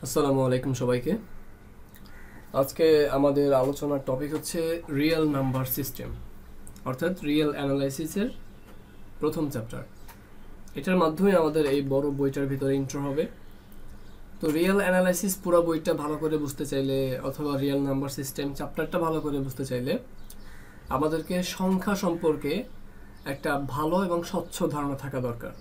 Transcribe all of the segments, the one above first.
আসসালামু আলাইকুম সবাইকে। আজকে আমাদের আলোচনার টপিক হচ্ছে রিয়েল নাম্বার সিস্টেম, অর্থাৎ রিয়েল অ্যানালাইসিসের প্রথম চ্যাপ্টার। এটার মাধ্যমে আমাদের এই বড় বইটার ভিতরে ইন্ট্রো হবে। তো রিয়েল অ্যানালাইসিস পুরো বইটা ভালো করে বুঝতে চাইলে অথবা রিয়েল নাম্বার সিস্টেম চ্যাপ্টারটা ভালো করে বুঝতে চাইলে আমাদেরকে সংখ্যা সম্পর্কে একটা ভালো এবং স্বচ্ছ ধারণা থাকা দরকার।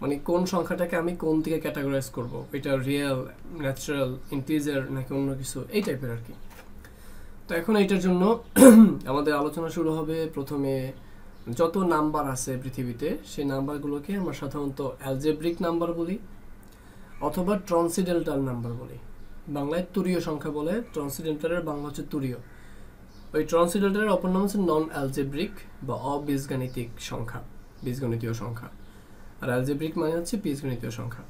মানে কোন সংখ্যাটাকে আমি কোন দিকে ক্যাটাগরাইজ করব, এটা রিয়েল, ন্যাচারাল, ইন্টিজার নাকি অন্য কিছু, এই টাইপের আর কি। তো এখন এইটার জন্য আমাদের আলোচনা শুরু হবে। প্রথমে যত নাম্বার আছে পৃথিবীতে সেই নাম্বারগুলোকে আমরা সাধারণত অ্যালজেব্রিক নাম্বার বলি অথবা ট্রান্সিডেন্টাল নাম্বার বলি। বাংলায় তুরীয় সংখ্যা বলে, ট্রান্সিডেন্টালের বাংলা হচ্ছে তুরীয়। ওই ট্রান্সিডেন্টালের অপর নাম হচ্ছে নন অ্যালজেব্রিক বা অবীজগাণিতিক সংখ্যা, বীজগণিতীয় সংখ্যা। আর অ্যালজেব্রিক মানে হচ্ছে বীজগণিতীয় সংখ্যা।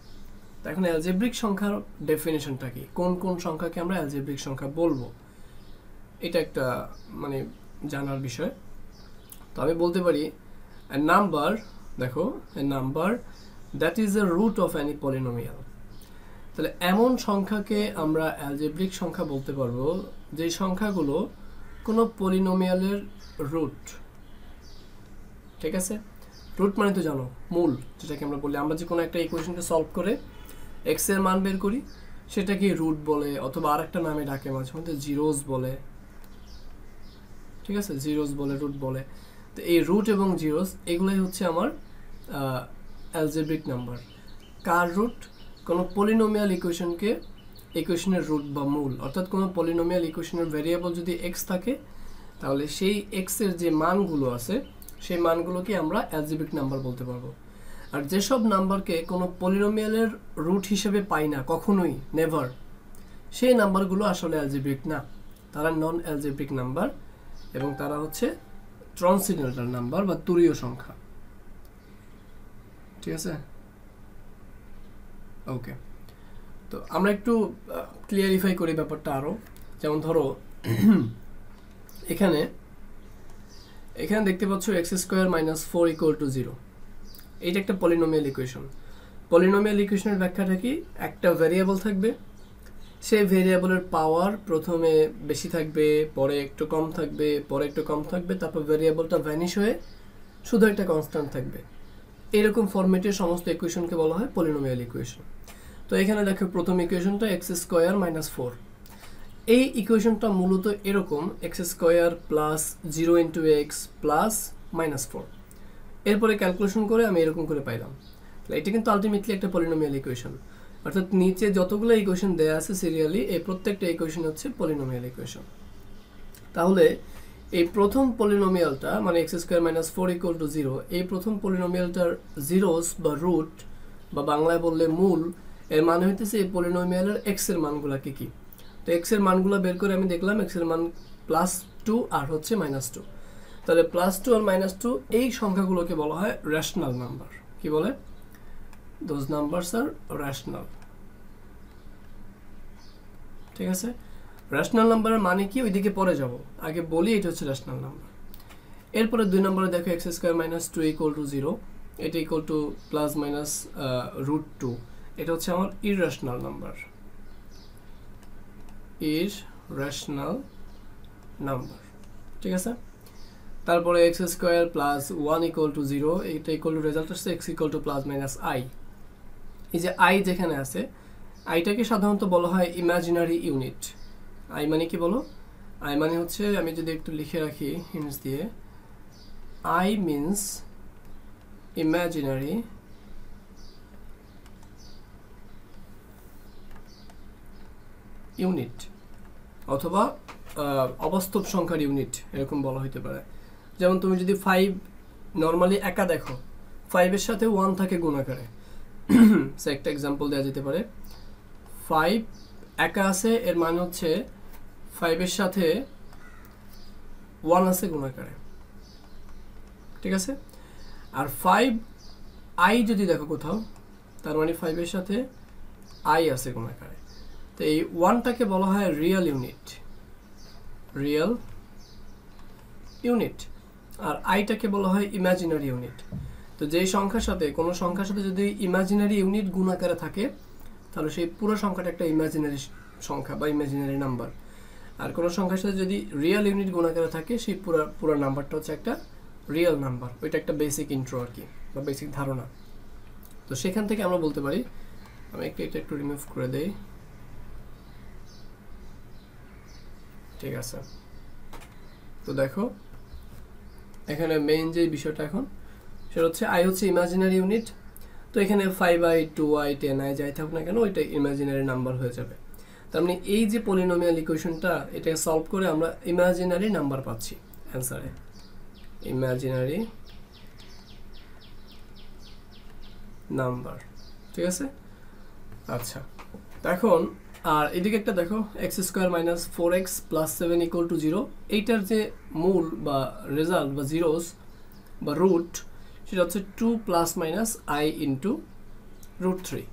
তো এখন অ্যালজেব্রিক সংখ্যার ডেফিনেশনটা কি, কোন কোন সংখ্যাকে আমরা অ্যালজেব্রিক সংখ্যা বলবো, এটা একটা মানে জানার বিষয়। তো আমি বলতে পারি এ নাম্বার, দেখো, a number that is the root of any polynomial. তাহলে এমন সংখ্যাকে আমরা অ্যালজেব্রিক সংখ্যা বলতে পারবো যে সংখ্যাগুলো কোনো পলিনোমিয়ালের রুট। ঠিক আছে, রুট মানে তো জানো মূল, যেটাকে আমরা বলি। আমরা যে কোনো একটা ইকুয়েশনকে সলভ করে এক্স এর মান বের করি সেটাকে রুট বলে, অথবা আরেকটা নামে ডাকে মাঝে মধ্যে, জিরোস বলে। ঠিক আছে, জিরোস বলে, রুট বলে। তো এই রুট এবং জিরোস এগুলোই হচ্ছে আমার অ্যালজেব্রিক নাম্বার। কার রুট? কোনো পলিনোমিয়াল ইকুয়েশনকে, ইকুয়েশনের রুট বা মূল। অর্থাৎ কোনো পলিনোমিয়াল ইকুয়েশনের ভ্যারিয়েবল যদি এক্স থাকে তাহলে সেই এক্স এর যে মানগুলো আছে সেই মানগুলোকে আমরা অ্যালজেব্রিক নাম্বার বলতে পারবো। আর যেসব নাম্বারকে কোনো পলিনোমিয়ালের রুট হিসেবে পাই না, কখনোই, নেভার, সেই নাম্বারগুলো আসলে অ্যালজেব্রিক না, তারা নন অ্যালজেব্রিক নাম্বার এবং তারা হচ্ছে ট্রান্সিডেন্টাল নাম্বার বা তুরীয় সংখ্যা। ঠিক আছে, ওকে। তো আমরা একটু ক্লিয়ারিফাই করি ব্যাপারটা আরও। যেমন ধরো এখানে এখানে দেখতে পাচ্ছ x square minus 4 equal to 0। এইটা একটা পলিনোমিয়াল ইকুয়েশন। পলিনোমিয়াল ইকুয়েশনের ব্যাখ্যাটা কি? একটা ভ্যারিয়েবল থাকবে, সেই ভ্যারিয়েবলের পাওয়ার প্রথমে বেশি থাকবে, পরে একটু কম থাকবে, পরে একটু কম থাকবে, তারপর ভ্যারিয়েবলটা ভ্যানিশ হয়ে শুধু একটা কনস্ট্যান্ট থাকবে। এরকম ফরম্যাটের সমস্ত ইকুয়েশনকে বলা হয় পলিনোমিয়াল ইকুয়েশন। তো এখানে দেখো প্রথম ইকুয়েশনটা এক্স স্কোয়ার মাইনাস 4। এই ইকুয়েশনটা মূলত এরকম, x square plus 0 into x plus minus 4। এরপরে ক্যালকুলেশন করে আমি এরকম করে পাইলাম। তাহলে এটা কিন্তু আলটিমেটলি একটা পলিনোমিয়াল ইকুয়েশন। অর্থাৎ নিচে যতগুলো ইকুয়েশন দেয়া আছে সিরিয়ালি, এই প্রত্যেকটা ইকুয়েশন হচ্ছে পলিনোমিয়াল ইকুয়েশন। তাহলে এই প্রথম পলিনোমিয়ালটা মানে x square minus 4 equal to 0, এই প্রথম পলিনোমিয়ালটার জিরোস বা রুট বা বাংলায় বললে মূল, এর মানে হইতেছে এই পলিনোমিয়ালের এক্স এর মানগুলা কি কি। তো এক্স এর মানগুলো বের করে আমি দেখলাম এক্স এর মান +2 আর হচ্ছে -2। তাহলে +2 আর -2 এই সংখ্যাগুলোকে বলা হয় রেশনাল নাম্বার। কি বলে? Those numbers are rational. ঠিক আছে, রেশনাল নাম্বারের মানে কি ওইদিকে পরে যাব, আগে বলি এটা হচ্ছে রেশনাল নাম্বার। এরপরে 2 নম্বরে দেখো x square minus 2 equal to 0, এটা ইকুয়াল টু প্লাস মাইনাস √2। এটা হচ্ছে আমার ইররেশনাল নাম্বার, ইররেশনাল নাম্বার। ঠিক আছে, তারপরে x square plus 1 equal to 0, এটা ইকুয়াল টু রেজাল্ট আসছে x equal to plus minus I. এই যে আই যেখানে আছে, আইটাকে সাধারণত বলা হয় ইমাজিনারি ইউনিট। আই মানে কি বলো? আই মানে হচ্ছে, আমি যদি একটু লিখে রাখি হিন্টস দিয়ে, আই মিন্স ইমাজিনারি ইউনিট অথবা অবাস্তব সংখ্যার ইউনিট, এরকম বলা হইতে পারে। যেমন তুমি যদি 5 নর্মালি একা দেখো, 5 এর সাথে 1 থাকে গুণাকারে। সে একটা এক্সাম্পল দেওয়া যেতে পারে, 5 একা আছে, এর মানে হচ্ছে 5 এর সাথে 1 আছে গুণাকারে। ঠিক আছে, আর 5 আই যদি দেখো কোথাও, তার মানে 5 এর সাথে আই আছে গুণাকারে। তো এই 1টাকে বলা হয় রিয়েল ইউনিট, রিয়েল ইউনিট। আর আইটাকে বলা হয় ইমাজিনারি ইউনিট। তো যেই সংখ্যার সাথে, কোনো সংখ্যার সাথে যদি ইমাজিনারি ইউনিট গুণাকারে থাকে তাহলে সেই পুরো সংখ্যাটা একটা ইমাজিনারি সংখ্যা বা ইমাজিনারি নাম্বার। আর কোনো সংখ্যার সাথে যদি রিয়েল ইউনিট গুণাকারে থাকে সেই পুরো নাম্বারটা হচ্ছে একটা রিয়েল নাম্বার। ওইটা একটা বেসিক ইন্ট্রো আর কি, বা বেসিক ধারণা। তো সেখান থেকে আমরা বলতে পারি, আমি এটা একটু রিমুভ করে দেই, ঠিক আছে। তো দেখো এখানে মেইন যে বিষয়টা এখন সেটা হচ্ছে আই হচ্ছে ইমাজিনারি ইউনিট। তো এখানে 5i 2i 10i যাই থাকুক না কেন ওইটা ইমাজিনারি নাম্বার হয়ে যাবে। তার মানে এই যে পলিনোমিয়াল ইকুয়েশনটা, এটাকে সলভ করে আমরা ইমাজিনারি নাম্বার পাচ্ছি অ্যান্সারে, ইমাজিনারি নাম্বার, ঠিক আছে। আচ্ছা এখন আর এদিকে একটা দেখো x² - 4x + 7 = 0, এইটার যে মূল বা রেজাল্ট বা জিরোস বা রুট সেটা হচ্ছে 2 ± i × √3।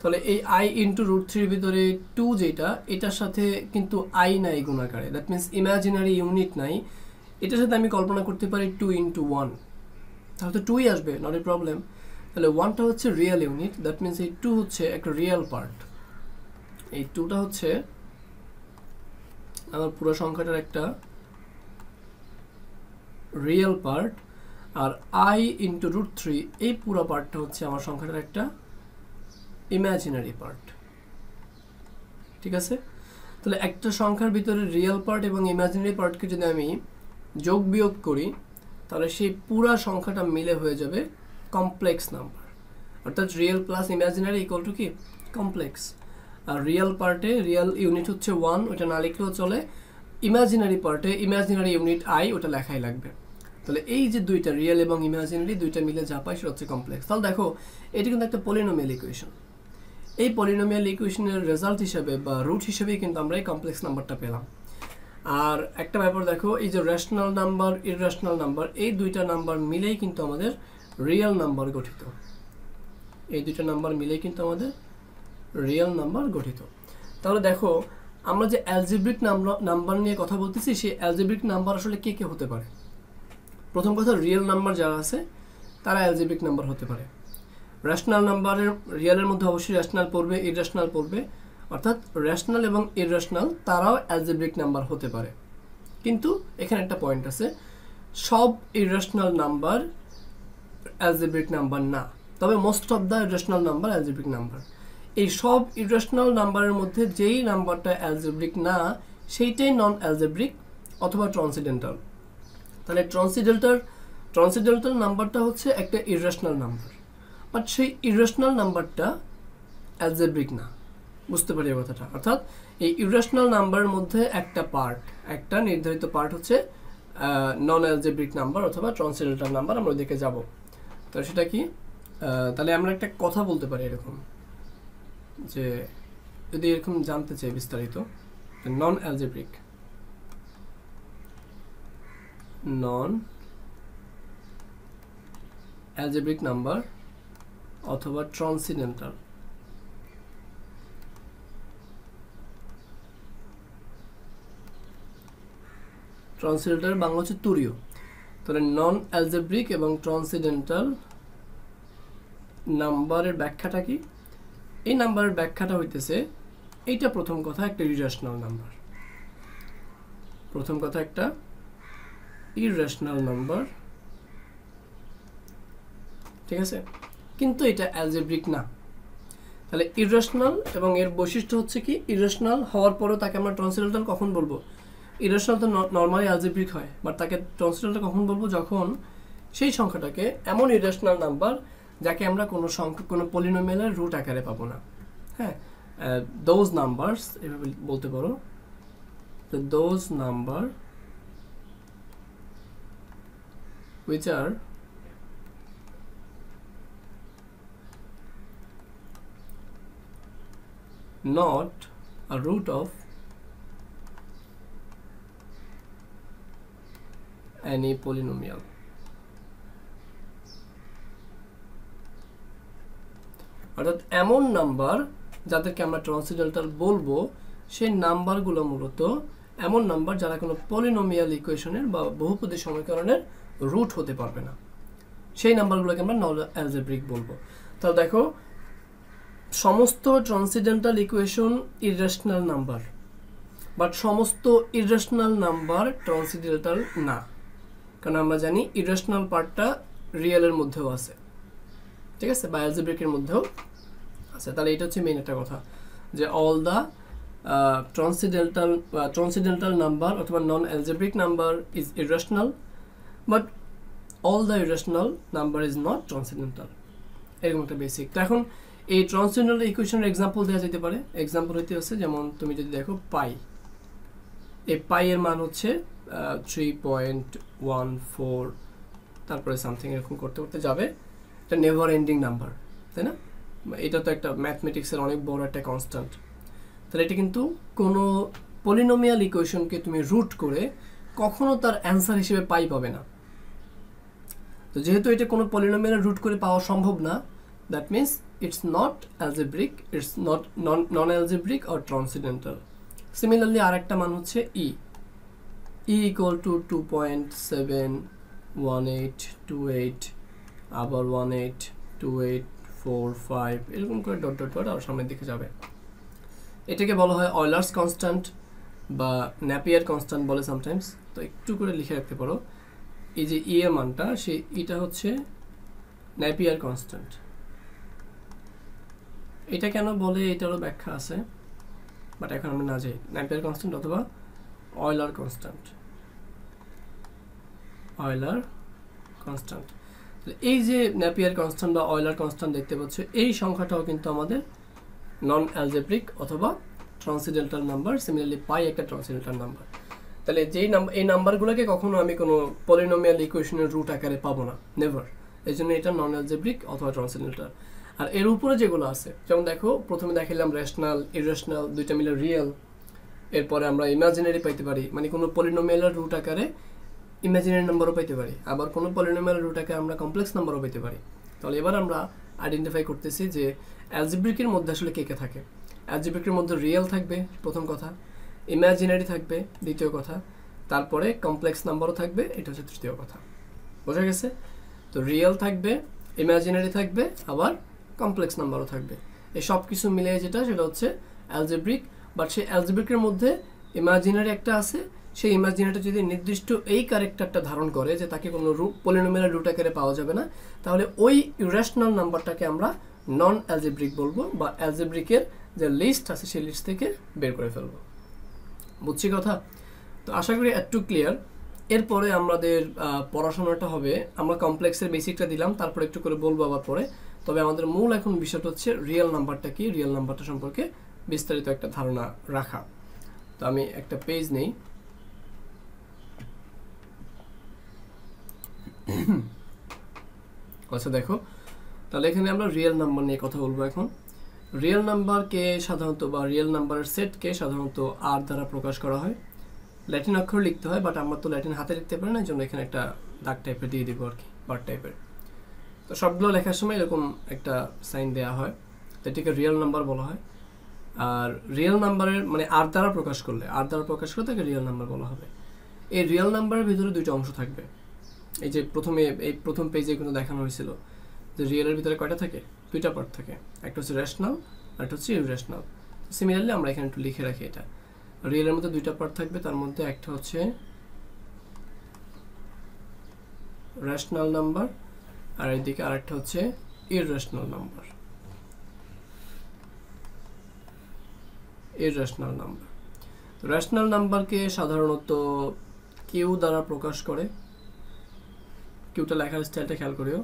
তাহলে এই i × √3 ভিতরে 2 যেটা, এটার সাথে কিন্তু i নাই গুণাকারে, দ্যাট মিনস ইমাজিনারি ইউনিট নাই। এটার সাথে আমি কল্পনা করতে পারি 2 × 1, তাহলে তো 2ই আসবে, নট এ প্রবলেম। তাহলে 1টা হচ্ছে রিয়েল ইউনিট, দ্যাট মিনস এই 2 হচ্ছে একটা রিয়েল পার্ট। এই 2টা হচ্ছে আমার পুরো সংখ্যাটার একটা রিয়েল পার্ট, আর i × √3 এই পুরো পার্টটা হচ্ছে আমার সংখ্যাটার একটা ইমাজিনারি পার্ট, ঠিক আছে। তাহলে একটা সংখ্যার ভিতরে রিয়েল পার্ট এবং ইমাজিনারি পার্টকে যদি আমি যোগ বিয়োগ করি তাহলে সেই পুরা সংখ্যাটা মিলে হয়ে যাবে কমপ্লেক্স নাম্বার, অর্থাৎ real plus imaginary equal to কি কমপ্লেক্স। আর রিয়েল পার্টে রিয়েল ইউনিট হচ্ছে 1, ওটা না লিখলেও চলে। ইমাজিনারি পার্টে ইমাজিনারি ইউনিট i, ওটা লেখাই লাগবে। তাহলে এই যে দুইটা রিয়েল এবং ইমাজিনারি দুইটা মিলে যা পাই সেটা হচ্ছে কমপ্লেক্স। তাহলে দেখো এটি কিন্তু একটা পলিনোমিয়াল ইকুয়েশন। এই পলিনোমিয়াল ইকুয়েশনের রেজাল্ট হিসেবে বা রুট হিসেবেই কিন্তু আমরা এই কমপ্লেক্স নাম্বারটা পেলাম। আর একটা ব্যাপার দেখো, এই যে রেশনাল নাম্বার ইররেশনাল নাম্বার, এই দুইটা নাম্বার মিলেই কিন্তু আমাদের রিয়েল নাম্বার গঠিত। এই দুইটা নাম্বার মিলেই কিন্তু আমাদের রিয়েল নাম্বার গঠিত। তাহলে দেখো আমরা যে অ্যালজেব্রিক নাম্বার নিয়ে কথা বলতেছি, সেই অ্যালজেব্রিক নাম্বার আসলে কে কে হতে পারে। প্রথম কথা, রিয়েল নাম্বার যারা আছে তারা অ্যালজেব্রিক নাম্বার হতে পারে। রেশনাল নাম্বারের রিয়েলের মধ্যে অবশ্যই রেশনাল পড়বে, ইররেশনাল পড়বে, অর্থাৎ রেশনাল এবং ইররেশনাল তারাও অ্যালজেব্রিক নাম্বার হতে পারে। কিন্তু এখানে একটা পয়েন্ট আছে, সব ইররেশনাল নাম্বার অ্যালজেব্রিক নাম্বার না, তবে most of the irrational number algebraic number. এই সব ইররেশনাল নাম্বারের মধ্যে যেই নাম্বারটা অ্যালজেব্রিক না সেইটাই নন অ্যালজেব্রিক অথবা ট্রান্সিডেন্টাল। তাহলে ট্রান্সিডেন্টাল নাম্বারটা হচ্ছে একটা ইররেশনাল নাম্বার, বাট সেই ইররেশনাল নাম্বারটা অ্যালজেব্রিক না। বুঝতে পারি কথাটা? অর্থাৎ এই ইররেশনাল নাম্বারের মধ্যে একটা নির্ধারিত পার্ট হচ্ছে নন অ্যালজেব্রিক নাম্বার অথবা ট্রান্সিডেন্টাল নাম্বার। আমরা ওইদিকে যাব। তো সেটা কি? তাহলে আমরা একটা কথা বলতে পারি এরকম, যে যদি এরকম জানতে চাই বিস্তারিত, নন অ্যালজেব্রিক নাম্বার অথবা ট্রান্সিডেন্টাল। ট্রান্সিডেন্টাল বাংলা হচ্ছে তুরীয়। তাহলে নন অ্যালজেব্রিক এবং ট্রান্সিডেন্টাল নাম্বারের ব্যাখ্যাটা কি? এই নাম্বারের ব্যাখ্যাটা হইতেছে, এইটা প্রথম কথা একটা ইররেশনাল নাম্বার, ঠিক আছে, কিন্তু এটা অ্যালজেব্রিক না। তাহলে ইররেশনাল এবং এর বৈশিষ্ট্য হচ্ছে কি, ইররেশনাল হওয়ার পরেও তাকে আমরা ট্রান্সিডেন্টাল কখন বলবো? ইররেশনাল তো নর্মালি অ্যালজেব্রিক হয়, বাট তাকে ট্রান্সিডেন্টাল কখন বলবো? যখন সেই সংখ্যাটাকে এমন ইররেশনাল নাম্বার যাকে আমরা কোনো পলিনোমিয়ালের রুট আকারে পাবো না। হ্যাঁ, দোজ নাম্বারস এভাবে বলতে পারো, those number which are not a root of any polynomial. অর্থাৎ এমন নাম্বার যাদেরকে আমরা ট্রান্সিডেন্টাল বলবো, সেই নাম্বারগুলো মূলত এমন নাম্বার যারা কোনো পলিনোমিয়াল ইকুয়েশনের বা বহুপদী সমীকরণের রুট হতে পারবে না, সেই নাম্বারগুলোকে আমরা নন অ্যালজেব্রিক বলবো। তাহলে দেখো সমস্ত transcendental equation irrational number, but সমস্ত ইররেশনাল নাম্বার ট্রান্সেন্ডেন্টাল না, কারণ আমরা জানি ইররেশনাল পার্টটা রিয়েলের মধ্যেও আছে, ঠিক আছে, বা অ্যালজেব্রিকের মধ্যেও আছে। তাহলে এটা হচ্ছে মেইন একটা কথা, যে অল দ্য ট্রান্সেন্ডেন্টাল নাম্বার অথবা non algebraic number is irrational, but all the irrational number is not transcendental, এরকম একটা বেসিক। তো এখন এই ট্রান্সেন্ডেন্টাল ইকুয়েশনের এক্সাম্পল দেওয়া যেতে পারে। এক্সাম্পল হইতে হচ্ছে যেমন তুমি যদি দেখো পাই, এই পাই এর মান হচ্ছে 3.14, তারপরে সামথিং এরকম করতে করতে যাবে, এটা নেভার এন্ডিং নাম্বার, তাই না? এটা তো একটা ম্যাথমেটিক্সের অনেক বড় একটা কনস্ট্যান্ট। তাহলে এটা কিন্তু কোনো পলিনোমিয়াল ইকুয়েশনকে তুমি রুট করে কখনো তার অ্যান্সার হিসেবে পাই পাবে না। তো যেহেতু এটা কোনো পলিনোমিয়াল রুট করে পাওয়া সম্ভব না, that means it's not algebraic, it's not non algebraic or transcendental. Similarly আর একটা মান হচ্ছে ই ইকুয়াল টু 2.71828, আবার 182845, এরকম করে ডট ডট ডট আর সামনের দিকে যাবে। এটাকে বলা হয় অয়লার্স কনস্ট্যান্ট বা ন্যাপিয়ার কনস্ট্যান্ট বলে সামটাইমস। তো একটু করে লিখে রাখতে পারো, এই যে ই এর মানটা, সেই ইটা হচ্ছে ন্যাপিয়ার কনস্ট্যান্ট। এটা কেন বলে এটারও ব্যাখ্যা আছে, বাট এখন আমরা না যাই। ন্যাপিয়ার কনস্ট্যান্ট অথবা অয়লার কনস্ট্যান্ট, অয়লার কনস্ট্যান্ট। এই যে ন্যাপিয়ার কনস্ট্যান্ট বা অয়লার কনস্ট্যান্ট দেখতে পাচ্ছ, এই সংখ্যাটাও কিন্তু আমাদের নন অ্যালজেব্রিক অথবা ট্রান্সেন্ডেন্টাল নাম্বার। সিমিলারলি পাই একটা ট্রান্সেন্ডেন্টাল নাম্বার। তাহলে যেই এই নাম্বারগুলোকে কখনো আমি কোনো পলিনোমিয়াল ইকুয়েশনের রুট আকারে পাবো না, নেভার। এই জন্য এটা নন অ্যালজেব্রিক অথবা ট্রান্সেন্ডেন্টাল। আর এর উপরে যেগুলো আছে, যেমন দেখো প্রথমে দেখালাম রেশনাল, ইররেশনাল, দুইটা মিলে রিয়েল। এরপরে আমরা ইমাজিনারি পাইতে পারি, মানে কোনো পলিনোমিয়ালের রুট আকারে ইমাজিনারি নাম্বারও পাইতে পারি, আবার কোনো পলিনোমিয়ালের রুট আকারে আমরা কমপ্লেক্স নাম্বারও পেতে পারি। তাহলে এবার আমরা আইডেন্টিফাই করতেছি যে অ্যালজেব্রিকের মধ্যে আসলে কে কে থাকে। অ্যালজেব্রিকের মধ্যে রিয়েল থাকবে প্রথম কথা, ইমাজিনারি থাকবে দ্বিতীয় কথা, তারপরে কমপ্লেক্স নাম্বারও থাকবে, এটা হচ্ছে তৃতীয় কথা। বোঝা গেছে? তো রিয়েল থাকবে, ইমাজিনারি থাকবে, আবার কমপ্লেক্স নাম্বারও থাকবে। এই সব কিছু মিলিয়ে যেটা, সেটা হচ্ছে অ্যালজেব্রিক। বাট সেই অ্যালজেব্রিকের মধ্যে ইমাজিনারি একটা আছে, সেই ইমাজিনারিটা যদি নির্দিষ্ট এই ক্যারেক্টারটা ধারণ করে যে তাকে কোনো পলিনোমিয়াল রুট আকারে পাওয়া যাবে না, তাহলে ওই ইরেশনাল নাম্বারটাকে আমরা নন অ্যালজেব্রিক বলবো, বা অ্যালজেব্রিকের যে লিস্ট আছে সেই লিস্ট থেকে বের করে ফেলবো। বুঝছি কথা? তো আশা করি একটু ক্লিয়ার। এরপরে আমাদের পড়াশোনাটা হবে, আমরা কমপ্লেক্সের বেসিকটা দিলাম, তারপরে একটু করে বলবো আবার পরে। তবে আমাদের মূল এখন বিষয়টা হচ্ছে রিয়েল নাম্বারটা কি, রিয়েল নাম্বারটা সম্পর্কে বিস্তারিত একটা ধারণা রাখা। তো আমি একটা পেজ নেই, আচ্ছা দেখো, তাহলে এখানে আমরা রিয়েল নাম্বার নিয়ে কথা বলবো এখন। রিয়েল নাম্বারকে সাধারণত, বা রিয়েল নাম্বারের সেটকে সাধারণত আর দ্বারা প্রকাশ করা হয়। ল্যাটিন অক্ষর লিখতে হয়, বাট আমরা তো ল্যাটিন হাতে লিখতে পারি না, এই জন্য এখানে একটা দাগ টাইপের দিয়ে দিব আর কি, বার টাইপের। তো সবগুলো লেখার সময় এরকম একটা সাইন দেওয়া হয়, এটাকে রিয়েল নাম্বার বলা হয়। আর রিয়েল নাম্বারের মানে আর দ্বারা প্রকাশ করলে, আর দ্বারা প্রকাশ করলে তাকে রিয়েল নাম্বার বলা হবে। এই রিয়েল নাম্বারের ভিতরে দুইটা অংশ থাকবে। এই যে প্রথমে এই প্রথম পেজে কিন্তু দেখানো হয়েছিল যে রিয়েলের ভিতরে কয়টা থাকে, দুইটা পার্ট থাকে, একটা হচ্ছে রেশনাল আর একটা হচ্ছে ইররেশনাল। সিমিলারলি আমরা এখানে একটু লিখে রাখি, এটা রিয়েলের মধ্যে দুইটা পার্ট থাকবে, তার মধ্যে একটা হচ্ছে রেশনাল নাম্বার আর এদিকে আরেকটা হচ্ছে ইররেশনাল নাম্বার। ইররেশনাল নাম্বার, তো রেশনাল নাম্বারকে সাধারণত কিউ দ্বারা প্রকাশ করে। কিউটা লেখার স্টাইলটা খেয়াল করিও,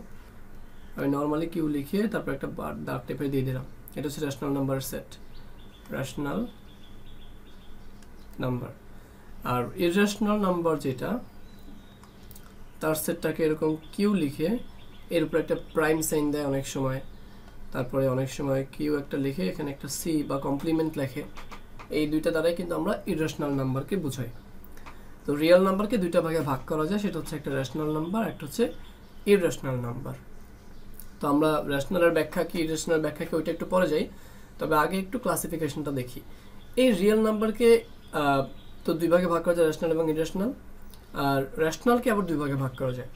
আমি নর্মালি কিউ লিখে তারপর একটা দাগ টেপে দিয়ে দিলাম। এটা হচ্ছে রেশনাল নাম্বারের সেট, রেশনাল নাম্বার। আর ইররেশনাল নাম্বার যেটা, তার সেটটাকে এরকম কিউ লিখে এর উপর একটা প্রাইম সাইন দেয় অনেক সময়, তারপরে অনেক সময় কিউ একটা লিখে এখানে একটা সি বা কমপ্লিমেন্ট লেখে। এই দুইটা দ্বারাই কিন্তু আমরা ইররেশনাল নাম্বারকে বোঝাই। তো রিয়েল নাম্বারকে দুইটা ভাগে ভাগ করা যায়, সেটা হচ্ছে একটা রেশনাল নাম্বার, একটা হচ্ছে ইররেশনাল নাম্বার। তো আমরা রেশনালের ব্যাখ্যা কি, ইররেশনাল ব্যাখ্যা কি, ওইটা একটু পরে যাই। তবে আগে একটু ক্লাসিফিকেশনটা দেখি। এই রিয়েল নাম্বারকে তো দুই ভাগে ভাগ করা যায়, রেশনাল এবং ইররেশনাল। আর রেশনালকে আবার দুই ভাগে ভাগ করা যায়।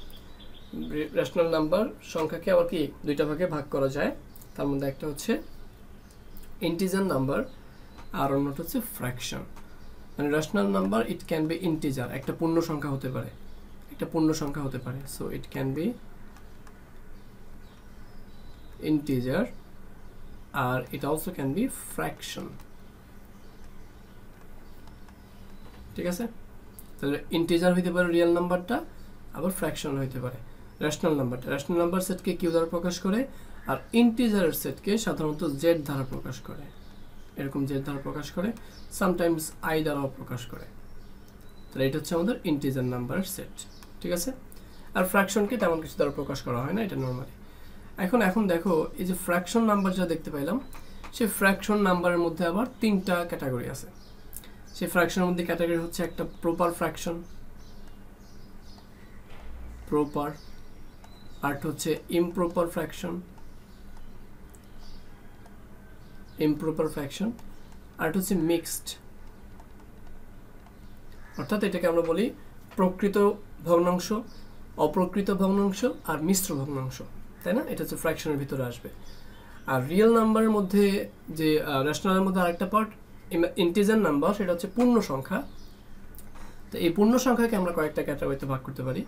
রেশনাল নাম্বার সংখ্যাকে আবার কি দুইটা ভাগে ভাগ করা যায়। তার মধ্যে একটা হচ্ছে ইন্টিজার নাম্বার, আর অন্যটা হচ্ছে ফ্র্যাকশন। মানে rational number it can be integer, একটা পূর্ণ সংখ্যা হতে পারে, একটা পূর্ণ সংখ্যা হতে পারে। So it can be integer, আর it also can be fraction. ঠিক আছে, তাহলে ইন্টিজার হইতে পারে রিয়েল নাম্বারটা, আবার ফ্র্যাকশন হইতে পারে রেশনাল নাম্বারটা। রেশনাল নাম্বার সেটকে কিউ দ্বারা প্রকাশ করে, আর ইন্টিজারের সেটকে সাধারণত জেড দ্বারা প্রকাশ করে, এরকম জেড দ্বারা প্রকাশ করে, সামটাইমস আই দ্বারাও প্রকাশ করে। তাহলে এটা হচ্ছে আমাদের ইন্টিজার নাম্বারের সেট। ঠিক আছে, আর ফ্র্যাকশনকে তেমন কিছু দ্বারা প্রকাশ করা হয় না, এটা নর্মালি। এখন দেখো এই যে ফ্র্যাকশন নাম্বার যা দেখতে পাইলাম, সেই ফ্র্যাকশন নাম্বারের মধ্যে আবার তিনটা ক্যাটাগরি আছে। সেই ফ্র্যাকশনের মধ্যে ক্যাটাগরি হচ্ছে একটা প্রপার ফ্র্যাকশন, প্রপার, আরটা হচ্ছে ইমপ্রপার ফ্র্যাকশন, ইমপ্রপার ফ্র্যাকশন, আরটা হচ্ছে মিক্সড। অর্থাৎ এটাকে আমরা বলি প্রকৃত ভগ্নাংশ, অপ্রকৃত ভগ্নাংশ আর মিশ্র ভগ্নাংশ, তাই না? এটা হচ্ছে ফ্র্যাকশনের ভিতরে আসবে। আর রিয়েল নাম্বারের মধ্যে যে রেশনালের মধ্যে আরেকটা পার্ট ইন্টিজার নাম্বার, সেটা হচ্ছে পূর্ণ সংখ্যা। তো এই পূর্ণ সংখ্যাকে আমরা কয়েকটা ক্যাটাগরিতে ভাগ করতে পারি।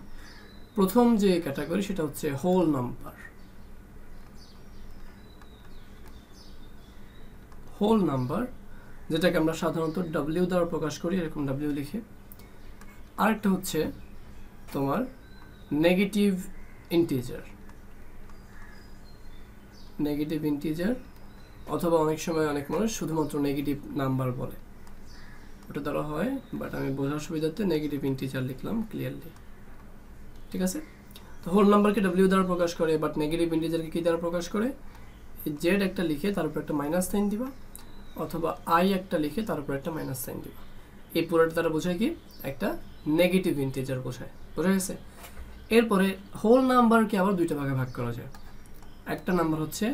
প্রথম যে ক্যাটাগরি সেটা হচ্ছে হোল নাম্বার। হোল নাম্বার যেটাকে আমরা সাধারণত ডাব্লিউ দ্বারা প্রকাশ করি, এরকম ডাব্লিউ লিখে। আরেকটা হচ্ছে তোমার নেগেটিভ ইন্টিজার, নেগেটিভ ইন্টিজার, অথবা অনেক সময় অনেক মানুষ শুধুমাত্র নেগেটিভ নাম্বার বলে, ওটা দ্বারা হয়, বাট আমি বোঝার সুবিধার্থে নেগেটিভ ইন্টিজার লিখলাম ক্লিয়ারলি। ঠিক আছে, তো হোল নাম্বারকে ডাব্লিউ দ্বারা প্রকাশ করে, বাট নেগেটিভ ইন্টিজারকে কি দ্বারা প্রকাশ করে? জেড একটা লিখে তার উপর একটা মাইনাস সাইন দিবা, অথবা আই একটা লিখে তার উপর একটা মাইনাস সাইন দিবা। এই পুরোটা দ্বারা বোঝায় কি? একটা নেগেটিভ ইন্টিজার বোঝায়। বোঝা গেছে? এরপরে হোল নাম্বারকে আবার দুইটা ভাগে ভাগ করা যায়। একটা নাম্বার হচ্ছে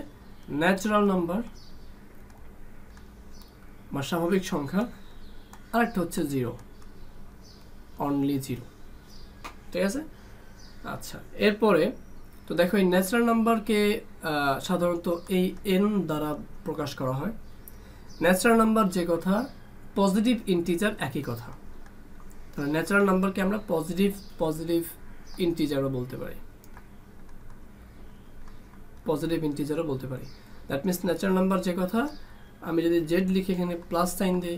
ন্যাচারাল নাম্বার বা স্বাভাবিক সংখ্যা, আর একটা হচ্ছে জিরো, অনলি জিরো। ঠিক আছে, আচ্ছা। এরপরে তো দেখো এই ন্যাচারাল নাম্বারকে সাধারণত এই এন দ্বারা প্রকাশ করা হয়। ন্যাচারাল নাম্বার যে কথা, পজিটিভ ইন্টিজার একই কথা। তাহলে ন্যাচারাল নাম্বারকে আমরা পজিটিভ ইন্টিজারও বলতে পারি, পজিটিভ ইন্টিজারও বলতে পারি। দ্যাট মিনস ন্যাচারাল নাম্বার যে কথা, আমি যদি জেড লিখে এখানে প্লাস সাইন দিই,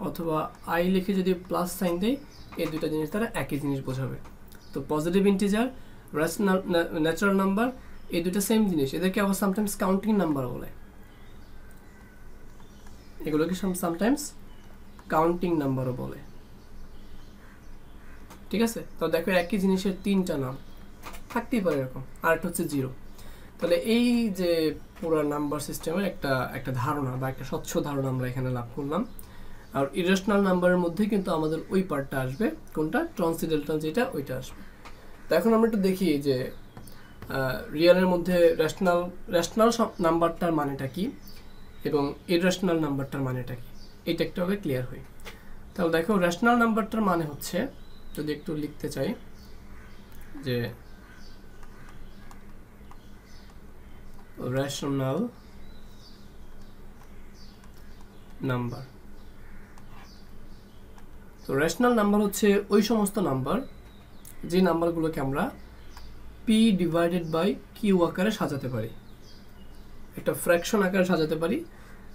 অথবা আই লিখে যদি প্লাস সাইন দিই, এই দুটা জিনিস দ্বারা একই জিনিস বোঝাবে। তো পজিটিভ ইন্টিজার, ন্যাচারাল নাম্বার, এই দুটো সেম জিনিস। এদেরকে আবার সামটাইমস কাউন্টিং নাম্বার বলে, এগুলোকে সামটাইমস কাউন্টিং নাম্বারও বলে। ঠিক আছে, তো দেখো একই জিনিসের তিনটা নাম থাকতেই পারে এরকম। আর একটা হচ্ছে জিরো। তাহলে এই যে পুরো নাম্বার সিস্টেমের একটা ধারণা বা একটা স্বচ্ছ ধারণা আমরা এখানে লাভ করলাম। আর ইরেশনাল নাম্বারের মধ্যে কিন্তু আমাদের ওই পার্টটা আসবে, কোনটা? ট্রান্সিডেন্টাল যেটা, ওইটা আসবে। তো এখন আমরা একটু দেখি যে রিয়েলের মধ্যে রেশনাল নাম্বারটার মানেটা কি এবং ইরেশনাল নাম্বারটার মানেটা কি, এটা একটু আগে ক্লিয়ার হই। তাহলে দেখো রেশনাল নাম্বারটার মানে হচ্ছে, যদি একটু লিখতে চাই, যে রেশনাল নাম্বার। তো রেশনাল নাম্বার হচ্ছে ওই সমস্ত নাম্বার যে নাম্বারগুলোকে আমরা পি ডিভাইডেড বাই কিউ আকারে সাজাতে পারি, একটা ফ্র্যাকশন আকারে সাজাতে পারি,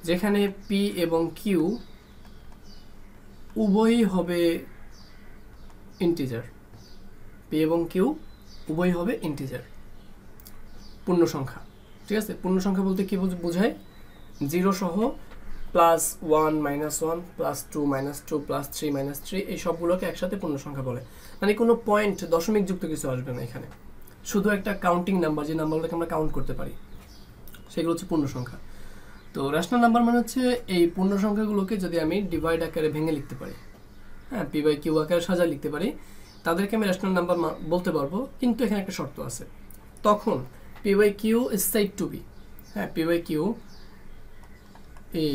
যেখানে পি এবং কিউ উভয়ই হবে ইন্টিজার। পি এবং কিউ উভয়ই হবে ইন্টিজার, পূর্ণ সংখ্যা। ঠিক আছে, পূর্ণ সংখ্যা বলতে কি বোঝায়? জিরো সহ plus one minus one plus two minus two plus three minus three, এই সবগুলোকে একসাথে পূর্ণ সংখ্যা বলে। মানে কোনো পয়েন্ট দশমিক যুক্ত কিছু আসবে না এখানে, শুধু একটা কাউন্টিং নাম্বার, যে নাম্বারগুলোকে আমরা কাউন্ট করতে পারি, সেগুলো হচ্ছে পূর্ণ সংখ্যা। তো রেশনাল নাম্বার মানে হচ্ছে এই পূর্ণ সংখ্যাগুলোকে যদি আমি ডিভাইড আকারে ভেঙে লিখতে পারি, হ্যাঁ, পি বাই কিউ আকারে সাজায় লিখতে পারি, তাদেরকে আমি রেশনাল নাম্বার বলতে পারবো। কিন্তু এখানে একটা শর্ত আছে, তখন P by Q is said to be, হ্যাঁ, P by Q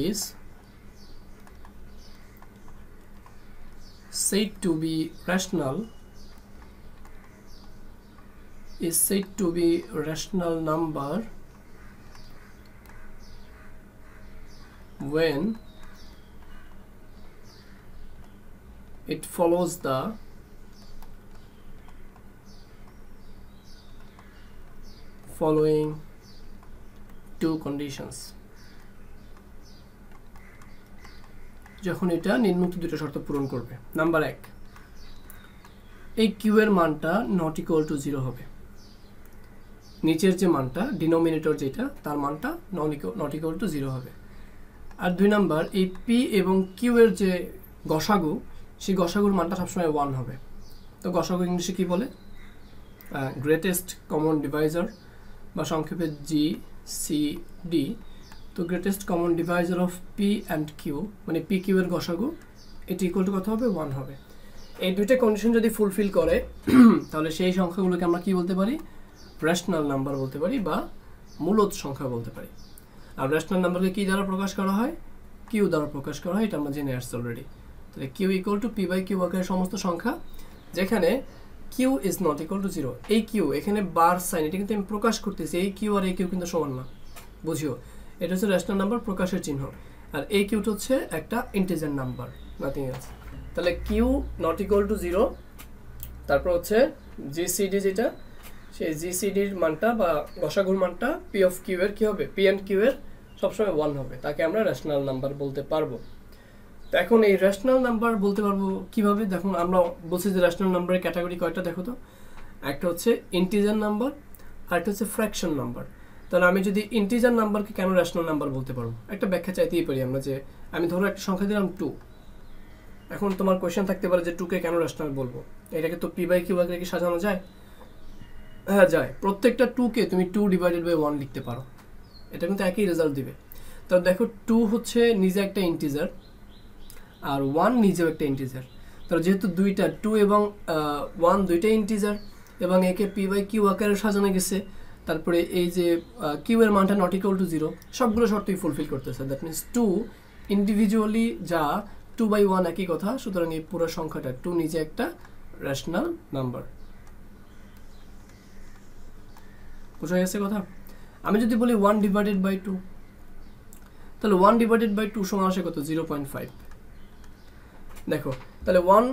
is said to be rational, is said to be rational number when it follows the following two conditions, যখন এটা নিম্নোক্ত দুটো শর্ত পূরণ করবে। নাম্বার 1, এই কিউ এর মানটা নট ইকুয়াল টু 0 হবে, নিচের যে মানটা ডিনোমিনেটর যেটা তার মানটা নট ইকুয়াল টু 0 হবে। আর 2 নাম্বার, এই পি এবং কিউ এর যে গসাগু সেই গসাগুর মানটা সবসময় 1 হবে। তো গসাগু ইংলিশে কি বলে? গ্রেটেস্ট কমন ডিভাইজার বা সংক্ষেপে GCD। তো greatest common divisor of P and Q মানে পি কিউ এর গসাগু এটি ইকুয়াল টু কত হবে? 1 হবে। এই দুইটা কন্ডিশন যদি ফুলফিল করে তাহলে সেই সংখ্যাগুলোকে আমরা কি বলতে পারি? রেশনাল নাম্বার বলতে পারি বা মূলদ সংখ্যা বলতে পারি। আর রেশনাল নাম্বারকে কি দ্বারা প্রকাশ করা হয়? কিউ দ্বারা প্রকাশ করা হয়, এটা আমরা জেনে আসছি অলরেডি। তাহলে Q equal to P by Q আকারের সমস্ত সংখ্যা যেখানে Q is not equal to 0। এই কিউ এখানে বার সাইন, এটা কিন্তু আমি প্রকাশ করতেছি, এই কিউ আর এই কিউ কিন্তু সমান না, বুঝিও। এটা হচ্ছে রেশনাল নাম্বার প্রকাশের চিহ্ন, আর এই কিউটা হচ্ছে একটা ইন্টিজার নাম্বার, নাথিং এলস। তাহলে কিউ নট ইকুয়াল টু 0, তারপর হচ্ছে জিসিডি যেটা, সেই জিসিডির মানটা বা গসাগুর মানটা পি অফ কিউ এর কি হবে? পি অ্যান্ড কিউ এর সবসময় 1 হবে, তাকে আমরা রেশনাল নাম্বার বলতে পারবো। তো এখন এই রেশনাল নাম্বার বলতে পারবো কিভাবে? দেখুন, আমরা বলছি যে রেশনাল নাম্বারের ক্যাটাগরি কয়টা দেখো তো। একটা হচ্ছে ইন্টিজার নাম্বার আর একটা হচ্ছে ফ্র্যাকশন নাম্বার। তাহলে আমি যদি ইন্টিজার নাম্বারকে কেন রেশনাল নাম্বার বলতে পারবো, একটা ব্যাখ্যা চাইতেই পারি আমরা। যে আমি ধরো একটা সংখ্যা দিলাম 2, এখন তোমার কোয়েশ্চেন থাকতে পারে যে 2কে কেন রেশনাল বলবো? এটাকে তো পি বাই কিউ আকারে কি সাজানো যায়? হ্যাঁ যায়। প্রত্যেকটা 2কে তুমি 2 ডিভাইডেড বাই 1 লিখতে পারো, এটা কিন্তু একই রেজাল্ট দিবে। তো দেখো 2 হচ্ছে নিজে একটা ইন্টিজার আর 1 নিজেও একটা ইন্টিজার। তাহলে যেহেতু দুইটা 2 এবং 1 দুইটাই ইন্টিজার এবং একে পি বাই কিউ আকারে সাজানো গেছে, তারপরে এই যে কিউ এর মানটা নট ইকুয়াল টু 0, সবগুলো শর্তই ফুলফিল করতেছে। দ্যাট মিনস 2 ইন্ডিভিজুয়ালি যা 2 বাই 1 একই কথা, সুতরাং এই পুরো সংখ্যাটা 2 নিজে একটা রেশনাল নাম্বার। বুঝা গেছে কথা? আমি যদি বলি 1 ডিভাইডেড বাই 2, তাহলে 1 ডিভাইডেড বাই 2 সমান আসে কত? 0.5। দেখো তাহলে 1,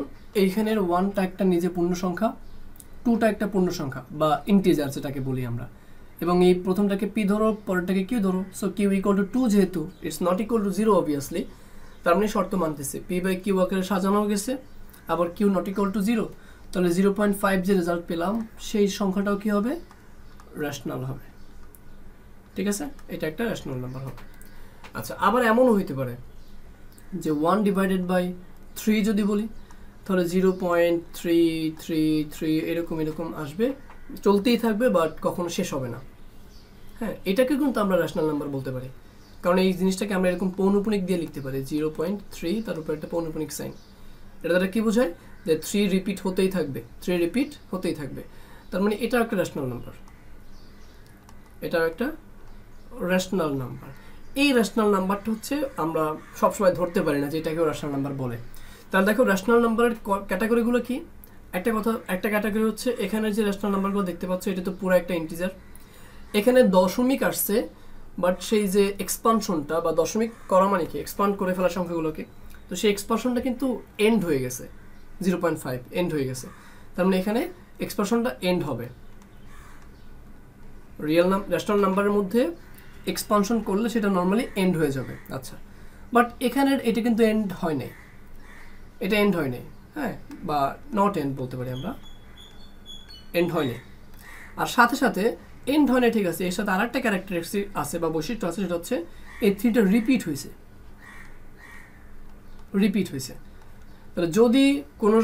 এইখানের 1টা একটা নিজে পূর্ণ সংখ্যা, 2টা একটা পূর্ণ সংখ্যা বা ইন্টিজার যেটাকে বলি আমরা, এবং এই প্রথমটাকে পি ধরো, পরেরটাকে কিউ ধরো। সো কিউ ইকুয়াল টু 2 যেহেতু it's not equal to 0 obviously, তার মানে শর্ত মানতেছে পি বাই কিউ আকারে সাজানো গেছে, আবার কিউ নট ইকুয়াল টু 0। তাহলে 0.5 যে রেজাল্ট পেলাম সেই সংখ্যাটাও কি হবে? রেশনাল হবে। ঠিক আছে, এটা একটা রেশনাল নাম্বার হবে। আচ্ছা, আবার এমনও হইতে পারে যে 1 ডিভাইডেড বাই 3 যদি বলি, তাহলে 0.333 এরকম এরকম আসবে, চলতেই থাকবে, বাট কখনো শেষ হবে না। হ্যাঁ, এটাকে কিন্তু আমরা রেশনাল নাম্বার বলতে পারি, কারণ এই জিনিসটাকে আমরা এরকম পৌনঃপুনিক দিয়ে লিখতে পারি, 0.3 তার উপর একটা পৌনঃপুনিক সাইন। এটা দ্বারা কি বোঝায়? যে 3 রিপিট হতেই থাকবে, 3 রিপিট হতেই থাকবে। তার মানে এটাও একটা রেশনাল নাম্বার, এটাও একটা রেশনাল নাম্বার। এই রেশনাল নাম্বারটা হচ্ছে আমরা সবসময় ধরতে পারি না যে এটাকেও রেশনাল নাম্বার বলে। তাহলে দেখো রেশনাল নাম্বারের ক্যাটাগরিগুলো কি? একটা ক্যাটাগরি হচ্ছে এখানে যে রেশনাল নাম্বারগুলো দেখতে পাচ্ছ, এটা তো পুরো একটা ইন্টিজার, এখানে দশমিক আসছে, বাট সেই যে এক্সপানশনটা বা দশমিক করা মানে কি? এক্সপান্ড করে ফেলা সংখ্যাগুলোকে, তো সেই এক্সপানশনটা কিন্তু এন্ড হয়ে গেছে, 0.5 এন্ড হয়ে গেছে। তার মানে এখানে এক্সপানশনটা এন্ড হবে। রেশনাল নাম্বারের মধ্যে এক্সপানশন করলে সেটা নর্মালি এন্ড হয়ে যাবে। আচ্ছা, বাট এখানের এটা কিন্তু এন্ড হয় নাই, এটা এন্ড হয় নাই, হ্যাঁ, বা নট এন্ড বলতে পারি আমরা, এন্ড হয় নাই। আর সাথে সাথে এন্ড হয় নাই, ঠিক আছে, এর সাথে আর একটা ক্যারেক্টারিস্টিক আছে বা বৈশিষ্ট্য আছে, সেটা হচ্ছে এই 3টা রিপিট হয়েছে, রিপিট হয়েছে। তাহলে যদি কোনো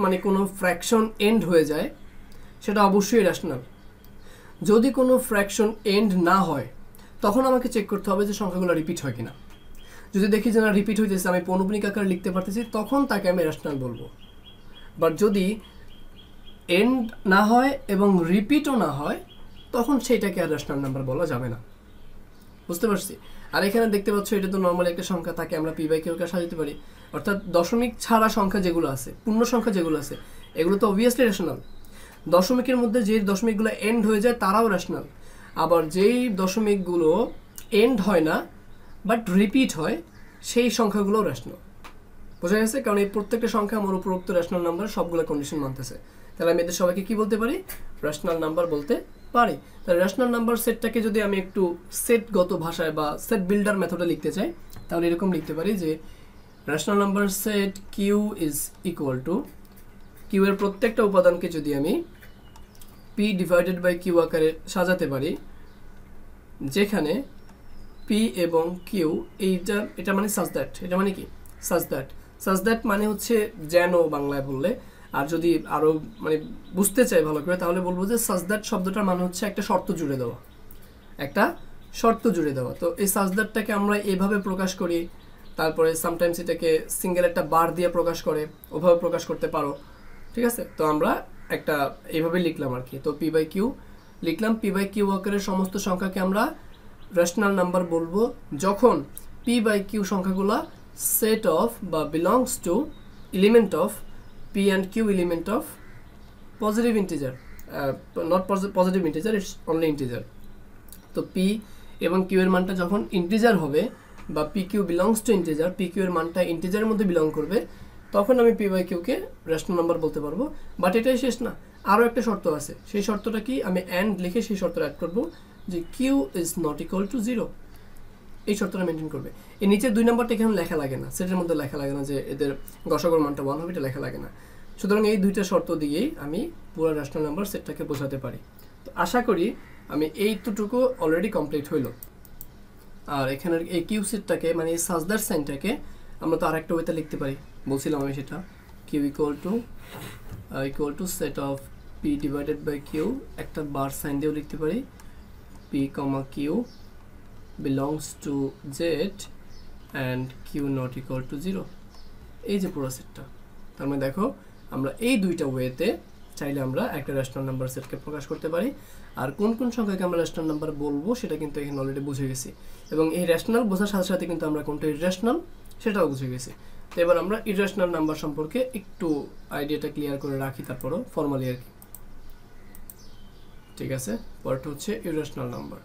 মানে কোনো ফ্র্যাকশন এন্ড হয়ে যায় সেটা অবশ্যই রেশনাল। যদি কোনো ফ্র্যাকশন এন্ড না হয় তখন আমাকে চেক করতে হবে যে সংখ্যাগুলো রিপিট হয় কিনা। যদি দেখি যে না রিপিট হইতেছে, আমি পৌনঃপুনিক আকারে লিখতে পারতেছি, তখন তাকে আমি রেশনাল বলবো। বাট যদি এন্ড না হয় এবং রিপিটও না হয়, তখন সেইটাকে আর রেশনাল নাম্বার বলা যাবে না। বুঝতে পারছি? আর এখানে দেখতে পাচ্ছ এটা তো নর্মালি একটা সংখ্যা, তাকে আমরা পি বাই কিউ কে সাজাতে পারি। অর্থাৎ দশমিক ছাড়া সংখ্যা যেগুলো আছে, পূর্ণ সংখ্যা যেগুলো আছে, এগুলো তো অবভিয়াসলি রেশনাল। দশমিকের মধ্যে যে দশমিকগুলো এন্ড হয়ে যায় তারাও রেশনাল, আবার যেই দশমিকগুলো এন্ড হয় না বাট রিপিট হয় সেই সংখ্যাগুলো রেশনাল। বোঝা গেছে? কারণ এই প্রত্যেকটা সংখ্যা আমার উপরোক্ত রেশনাল নাম্বার সবগুলো কন্ডিশন মানতেছে, তাহলে আমি এদের সবাইকে কি বলতে পারি? রেশনাল নাম্বার বলতে পারি। তাহলে রেশনাল নাম্বার সেটটাকে যদি আমি একটু সেটগত ভাষায় বা সেট বিল্ডার মেথডে লিখতে চাই, তাহলে এরকম লিখতে পারি যে rational number set Q is equal to, Q এর প্রত্যেকটা উপাদানকে যদি আমি পি ডিভাইডেড বাই কিউ আকারে সাজাতে পারি, যেখানে পি এবং কিউ এটা মানে সাজ দ্যাট, এটা মানে কি সাজ দ্যাট মানে হচ্ছে যেন বাংলায় বললে, আর যদি আরো মানে বুঝতে চাই ভালো করে তাহলে বলবো যে সাজ দ্যাট শব্দটার মানে হচ্ছে একটা শর্ত জুড়ে দেওয়া, একটা শর্ত জুড়ে দেওয়া। তো এই সাজ দ্যাটটাকে আমরা এইভাবে প্রকাশ করি, তারপরে সামটাইমস এটাকে সিঙ্গেল একটা বার দিয়ে প্রকাশ করে, ওভাবে প্রকাশ করতে পারো, ঠিক আছে? তো আমরা একটা এইভাবে লিখলাম আর কি। তো পি বাই কিউ লিখলাম, পি বাই কিউ আকারের সমস্ত সংখ্যাকে আমরা রেশনাল নাম্বার বলবো যখন পি বাই কিউ সংখ্যাগুলো সেট অফ বা belongs to element of P and Q element of positive integer, not positive integer, it's only integer. তো পি এবং কিউ এর মানটা যখন ইন্টিজার হবে বা P Q belongs to integer, P Q এর মানটা ইন্টিজারের মধ্যে বিলং করবে, তখন আমি পি বাই কিউকে রেশনাল নাম্বার বলতে পারবো। বাট এটাই শেষ না, আরও একটা শর্ত আছে। সেই শর্তটা কি? আমি অ্যান্ড লিখে সেই শর্তটা অ্যাড করবো যে Q is not equal to 0, এই শর্তটা মেনটেন করবে। এই নিচের 2 নম্বরটা এখানে লেখা লাগে না, সেটের মধ্যে লেখা লাগে না যে এদের গসাগর মানটা 1 হবে, এটা লেখা লাগে না। সুতরাং এই 2টা শর্ত দিয়েই আমি পুরো রেশনাল নাম্বার সেটটাকে বোঝাতে পারি। তো আশা করি আমি এইটুকু অলরেডি কমপ্লিট হইল। আর এখানের এই কিউ সেটটাকে মানে এই সাজদার সাইনটাকে আমরা তো আরেকটা ওয়েতে লিখতে পারি, বলছিলাম আমি সেটা, Q equal to set of P divided by Q, একটা বার সাইন দিয়েও লিখতে পারি, P comma Q belongs to z and q not equal to 0, এই যে পুরো সেটটা। তার মানে দেখো আমরা এই 2টা ওয়েতে চাইলে আমরা একটা রেশনাল নাম্বার সেটকে প্রকাশ করতে পারি। আর কোন কোন সংখ্যাকে আমরা রেশনাল নাম্বার বলবো সেটা কিন্তু এখানে অলরেডি বুঝে গেছি, এবং এই রেশনাল বোঝার সাথে সাথে কিন্তু আমরা কোনটা ইররেশনাল সেটাও বুঝে গেছি। তো এবার আমরা ইররেশনাল নাম্বার সম্পর্কে একটু আইডিয়াটা ক্লিয়ার করে রাখি, তারপরও ফর্মালি আর কি, ঠিক আছে? পরটা হচ্ছে ইররেশনাল নাম্বার।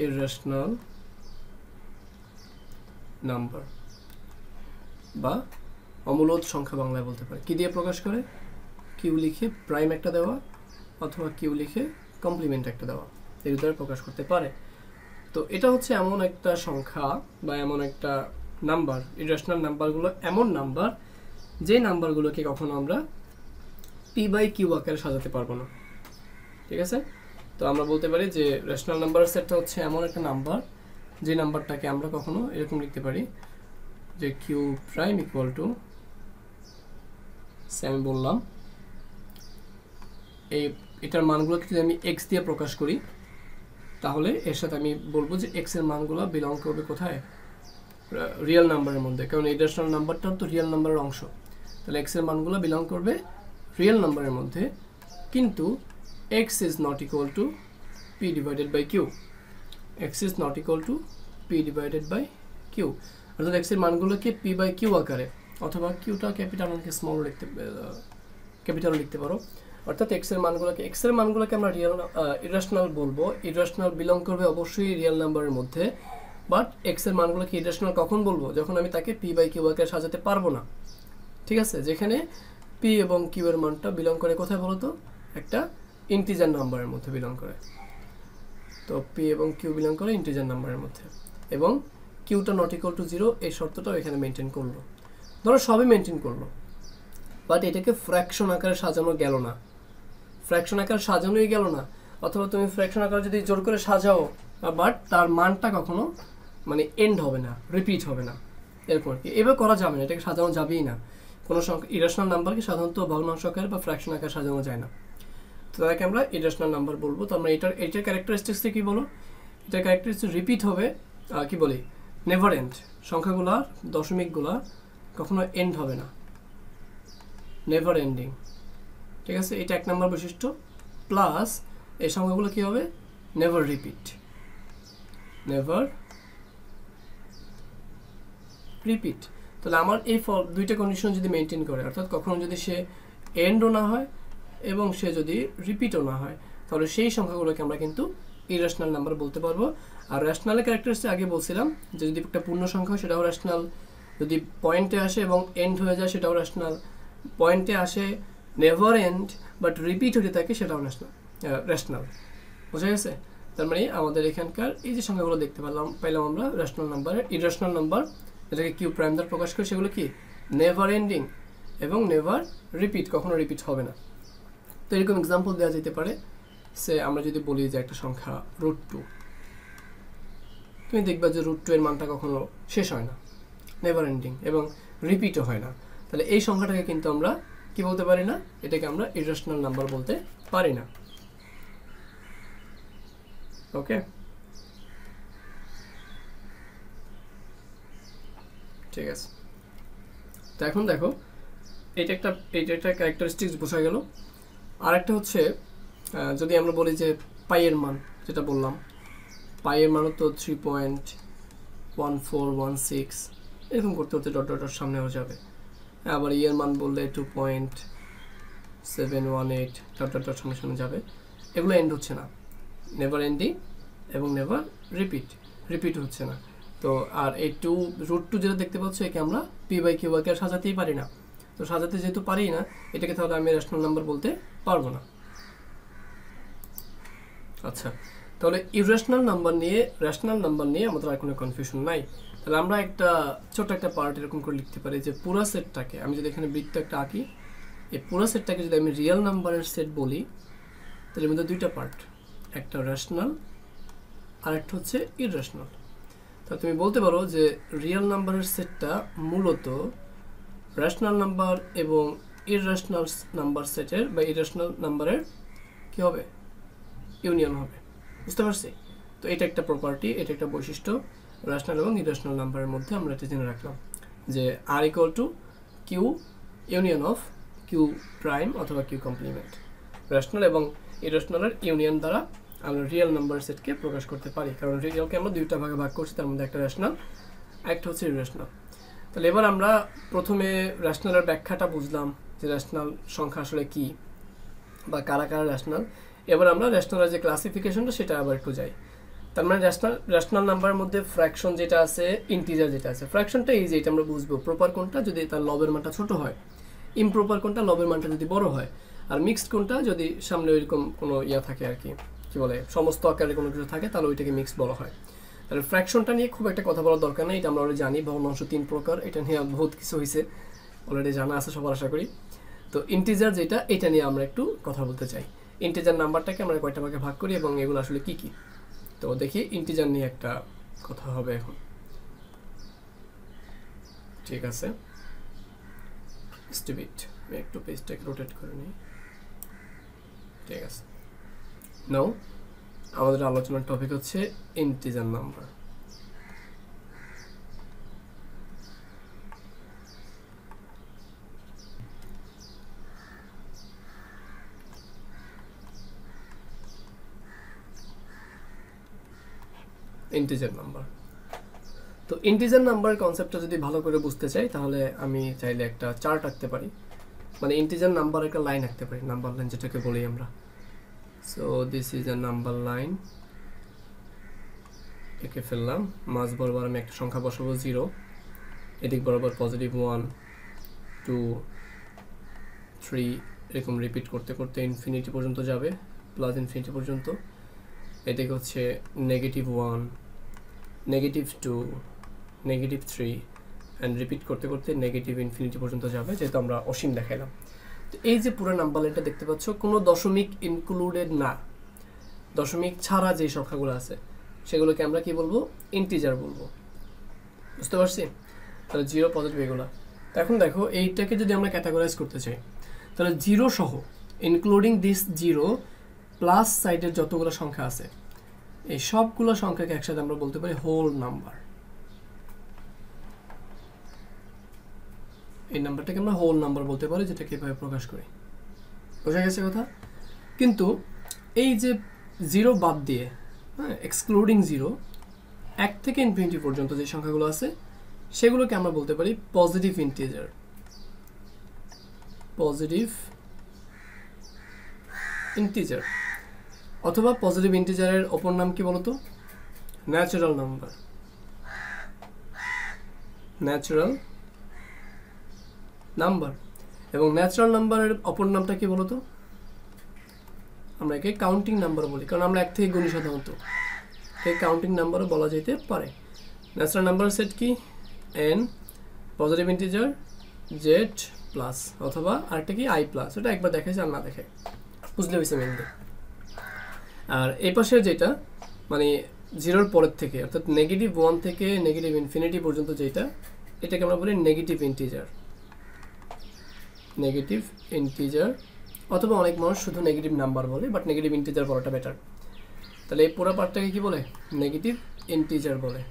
ইররেশনাল নাম্বার বা অমূলদ সংখ্যা বাংলায় বলতে পারে। কি দিয়ে প্রকাশ করে? কিউ লিখে প্রাইম একটা দেওয়া অথবা কিউ লিখে কমপ্লিমেন্ট একটা দেওয়া, এর দ্বারা প্রকাশ করতে পারে। তো এটা হচ্ছে এমন একটা সংখ্যা বা এমন একটা নাম্বার, ইররেশনাল নাম্বারগুলো এমন নাম্বার যে নাম্বারগুলোকে কখনো আমরা পি বাই কিউ আকারে সাজাতে পারবো না, ঠিক আছে? তো আমরা বলতে পারি যে রেশনাল নাম্বার সেটটা হচ্ছে এমন একটা নাম্বার যে নাম্বারটাকে আমরা কখনো এরকম লিখতে পারি যে কিউ প্রাইম ইকুয়াল টু, আমি বললাম এটার মানগুলোকে যদি আমি এক্স দিয়ে প্রকাশ করি, তাহলে এর সাথে আমি বলবো যে এক্স এর মানগুলো বিলং করবে কোথায়? রিয়েল নাম্বারের মধ্যে, কারণ এই রেশনাল নাম্বারটাও তো রিয়েল নাম্বারের অংশ। তাহলে এক্স এর মানগুলো বিলং করবে রিয়েল নাম্বারের মধ্যে, কিন্তু x is not equal to p divided by q, x is not equal to p divided by q, অর্থাৎ x এর মানগুলোকে p by q আকারে অথবা qটা ক্যাপিটাল অনেকে স্মল ক্যাপিটাল লিখতে পারো, অর্থাৎ x এর মানগুলোকে আমরা রিয়েল ইররেশনাল বলবো। ইররেশনাল বিলং করবে অবশ্যই রিয়েল নাম্বারের মধ্যে, বাট x এর মানগুলোকে ইররেশনাল কখন বলবো? যখন আমি তাকে p by q আকারে সাজাতে পারবো না, ঠিক আছে? যেখানে p এবং q এর মানটা বিলং করে কোথায় বলো তো? একটা ইন্টিজার নাম্বারের মধ্যে বিলং করে। তো পি এবং কিউ বিলং করে ইন্টিজার নাম্বারের মধ্যে, এবং কিউটা নট ইকুয়াল টু 0 এই শর্তটাও এখানে মেনটেন করলো। ধরো সবই মেনটেন করলো, বাট এটাকে ফ্র্যাকশন আকারে সাজানো গেল না, ফ্র্যাকশন আকারে সাজানোই গেল না, অথবা তুমি ফ্র্যাকশন আকারে যদি জোর করে সাজাও, বাট তার মানটা কখনো মানে এন্ড হবে না, রিপিট হবে না, এরকম আর কি। এবার করা যাবে না, এটাকে সাজানো যাবেই না। কোনো সংখ্যা ইরেশনাল নাম্বারকে সাধারণত ভগ্নাংশ আকারে বা ফ্র্যাকশন আকারে সাজানো যায় না, তো তাকে আমরা ইরেশনাল নাম্বার বলবো। তো আমরা এটার ক্যারেক্টারিস্টিক্সে কি বলো? এটার ক্যারেক্টারিস্টিক্স রিপিট হবে, কি বলি, নেভার এন্ড, সংখ্যাগুলা দশমিকগুলা কখনো এন্ড হবে না, নেভার এন্ডিং, ঠিক আছে? এটা 1 নম্বর বৈশিষ্ট্য। প্লাস এই সংখ্যাগুলো কি হবে? Never repeat, never repeat. তাহলে আমার এই 2টা কন্ডিশন যদি মেনটেন করে, অর্থাৎ কখনো যদি সে এন্ডও না হয় এবং সে যদি রিপিটও না হয়, তাহলে সেই সংখ্যাগুলোকে আমরা কিন্তু ইরেশনাল নাম্বার বলতে পারবো। আর রেশনালের ক্যারেক্টারিস্টিক আগে বলছিলাম যে যদি একটা পূর্ণ সংখ্যা সেটাও রেশনাল, যদি পয়েন্টে আসে এবং এন্ড হয়ে যায় সেটাও রেশনাল, পয়েন্টে আসে নেভার এন্ড বাট রিপিট হতে থাকে সেটাও রেশনাল। বোঝা গেছে? তার মানে আমাদের এখানকার এই যে সংখ্যাগুলো দেখতে পাইলাম আমরা রেশনাল নাম্বারের ইরেশনাল নাম্বার যেটাকে কিউ প্রাইম দ্বারা প্রকাশ করে, সেগুলো কি নেভার এন্ডিং এবং নেভার রিপিট, কখনো রিপিট হবে না। তো এরকম এক্সাম্পল দেওয়া যেতে পারে। সে আমরা যদি বলি যে একটা সংখ্যা √2, তুমি দেখবা যে √2 এর মানটা কখনো শেষ হয় না, নেভার এন্ডিং, এবং রিপিটও হয় না। তাহলে এই সংখ্যাটাকে কিন্তু আমরা কি বলতে পারি না, এটাকে আমরা ইরেশনাল নাম্বার বলতে পারি না। ওকে, ঠিক আছে। তো এখন দেখো এটা একটা ক্যারেক্টারিস্টিক্স বোঝা গেল। আরেকটা হচ্ছে যদি আমরা বলি যে পাইয়ের মান, যেটা বললাম পাইয়ের মানও তো 3.1416 এরকম করতে করতে ডট ডট সামনেও যাবে। আবার ইয়ের মান বললে 2.718 ডট ডট সামনে সামনে যাবে। এগুলো এন্ড হচ্ছে না, নেভার এন্ডিং এবং নেভার রিপিট হচ্ছে না। তো আর এই √2 যেটা দেখতে পাচ্ছ একে আমরা p/q কে সাজাতেই পারি না। তো সাজাতে যেহেতু পারি না, এটাকে তাহলে আমি রেশনাল নাম্বার বলতে পারবো না। আচ্ছা, তাহলে ইরেশনাল নাম্বার নিয়ে রেশনাল নাম্বার নিয়ে আমাদের আর কোনো কনফিউশন নাই। তাহলে আমরা একটা ছোট একটা পার্ট এরকম করে লিখতে পারি যে পুরো সেটটাকে আমি যদি এখানে বৃত্ত একটা আঁকি, এই পুরো সেটটাকে যদি আমি রিয়েল নাম্বারের সেট বলি, তাহলে এর মধ্যে দুইটা পার্ট, একটা রেশনাল আর একটা হচ্ছে ইরেশনাল। তা তুমি বলতে পারো যে রিয়েল নাম্বারের সেটটা মূলত রেশনাল নাম্বার এবং ইরেশনাল নাম্বার সেটের বা ইরেশনাল নাম্বারের কি হবে, ইউনিয়ন হবে। বুঝতে পারছি? তো এটা একটা প্রপার্টি, এটা একটা বৈশিষ্ট্য রেশনাল এবং ইরেশনাল নাম্বারের মধ্যে আমরা এটা জেনে রাখলাম যে R = Q union of Q prime অথবা কিউ কমপ্লিমেন্ট। রেশনাল এবং ইরেশনালের ইউনিয়ন দ্বারা আমরা রিয়েল নাম্বার সেটকে প্রকাশ করতে পারি, কারণ রিয়েলকে আমরা দুইটা ভাগে ভাগ করছি, তার মধ্যে একটা রেশনাল, একটা হচ্ছে ইরেশনাল। তাহলে এবার আমরা প্রথমে রেশনালের ব্যাখ্যাটা বুঝলাম যে রেশনাল সংখ্যা আসলে কি বা কারা কারা রেশনাল। এবার আমরা রেশনালের যে ক্লাসিফিকেশনটা সেটা আবার একটু যাই। তার মানে রেশনাল নাম্বারের মধ্যে ফ্র্যাকশন যেটা আছে, ইন্টিজার যেটা আছে, ফ্র্যাকশনটা এই যে এটা আমরা বুঝবো প্রপার কোনটা যদি তার লবের মানটা ছোট হয়, ইমপ্রপার কোনটা লবের মানটা যদি বড় হয়, আর মিক্সড কোনটা যদি সামনে ওইরকম কোনো ইয়া থাকে আর কি বলে সমস্ত আকারে কোনো কিছু থাকে, তাহলে ওইটাকে মিক্সড বলা হয়। তাহলে ফ্র্যাকশনটা নিয়ে খুব একটা কথা বলার দরকার নেই, এটা আমরা অলরেডি জানি। ভগ্নাংশ 3 প্রকার, এটা নিয়ে বহুত কিছু হয়েছে, অলরেডি জানা আছে সবার আশা করি। তো ইন্টিজার যেটা, এটা নিয়ে আমরা একটু কথা বলতে চাই। ইন্টিজার নাম্বারটাকে আমরা কয়টা ভাগে ভাগ করি এবং এগুলো আসলে কি কি। তো দেখি ইন্টিজার নিয়ে একটা কথা হবে এখন। ঠিক আছে, স্টুপিড, আমি একটু পেজটাকে রোটেট করে নিই। ঠিক আছে, নাও আমাদের আলোচনার টপিক হচ্ছে ইন্টিজার নাম্বার। ইন্টিজার নাম্বার, তো ইন্টিজার নাম্বার কনসেপ্টটা যদি ভালো করে বুঝতে চাই তাহলে আমি চাইলে একটা চার্ট আঁকতে পারি, মানে ইন্টিজার নাম্বার একটা লাইন আঁকতে পারি, নাম্বার লাইন যেটাকে বলি আমরা। So this is a number line, একে ফেললাম, মাঝ বরাবর আমি একটা সংখ্যা বসাবো 0, এদিক বরাবর পজিটিভ 1 2 3 এরকম রিপিট করতে করতে ইনফিনিটি পর্যন্ত যাবে, প্লাস ইনফিনিটি পর্যন্ত। এদিকে হচ্ছে -1 -2 -3 অ্যান্ড রিপিট করতে করতে নেগেটিভ ইনফিনিটি পর্যন্ত যাবে, যেহেতু আমরা অসীম দেখাইলাম। তো এই যে পুরো নাম্বার লাইনটা দেখতে পাচ্ছ, কোনো দশমিক ইনক্লুডেড না, দশমিক ছাড়া যে সংখ্যাগুলো আছে সেগুলোকে আমরা কি বলবো, ইন্টিজার বলবো। বুঝতে পারছি? তাহলে 0 পজিটিভ এগুলো। তো এখন দেখো এইটাকে যদি আমরা ক্যাটাগরাইজ করতে চাই, তাহলে 0 সহ ইনক্লুডিং দিস 0 প্লাস সাইডের যতগুলো সংখ্যা আছে এই সবগুলো সংখ্যাকে একসাথে আমরা বলতে পারি হোল নাম্বার। এই নাম্বারটাকে আমরা হোল নাম্বার বলতে পারি, যেটাকে এভাবে প্রকাশ করি। বোঝা গেছে কথা? কিন্তু এই যে 0 বাদ দিয়ে, হ্যাঁ, এক্সক্লুডিং 0, 1 থেকে ইনফিনিটি পর্যন্ত যে সংখ্যাগুলো আছে সেগুলোকে আমরা বলতে পারি পজিটিভ ইন্টিজার। Positive integer. অথবা পজিটিভ ইন্টিজারের অপর নাম কি বলতো? Natural number. Natural number. এবং ন্যাচারাল নাম্বারের অপর নামটা কি বলতো? আমরা একে কাউন্টিং নাম্বার বলি, কারণ আমরা এক থেকে গুণি সাধারণত, এই কাউন্টিং নাম্বারও বলা যেতে পারে। ন্যাচারাল নাম্বার সেট কি? n, positive integer z plus, অথবা আরেকটা কি i প্লাস। ওটা একবার দেখাইছে আর না দেখায়, বুঝলে হয়েছে মেনলি। আর এই পাশের যেটা মানে জিরোর পরের থেকে, অর্থাৎ -1 থেকে -ইনফিনিটি পর্যন্ত যেটা, এটাকে আমরা বলি নেগেটিভ ইন্টিজার। নেগেটিভ ইন্টিজার, অথবা অনেক মানুষ শুধু নেগেটিভ নাম্বার বলে, বাট নেগেটিভ ইন্টিজার বলাটা বেটার। তাহলে এই পুরো পার্টটাকে কি বলে? নেগেটিভ ইন্টিজার বলে।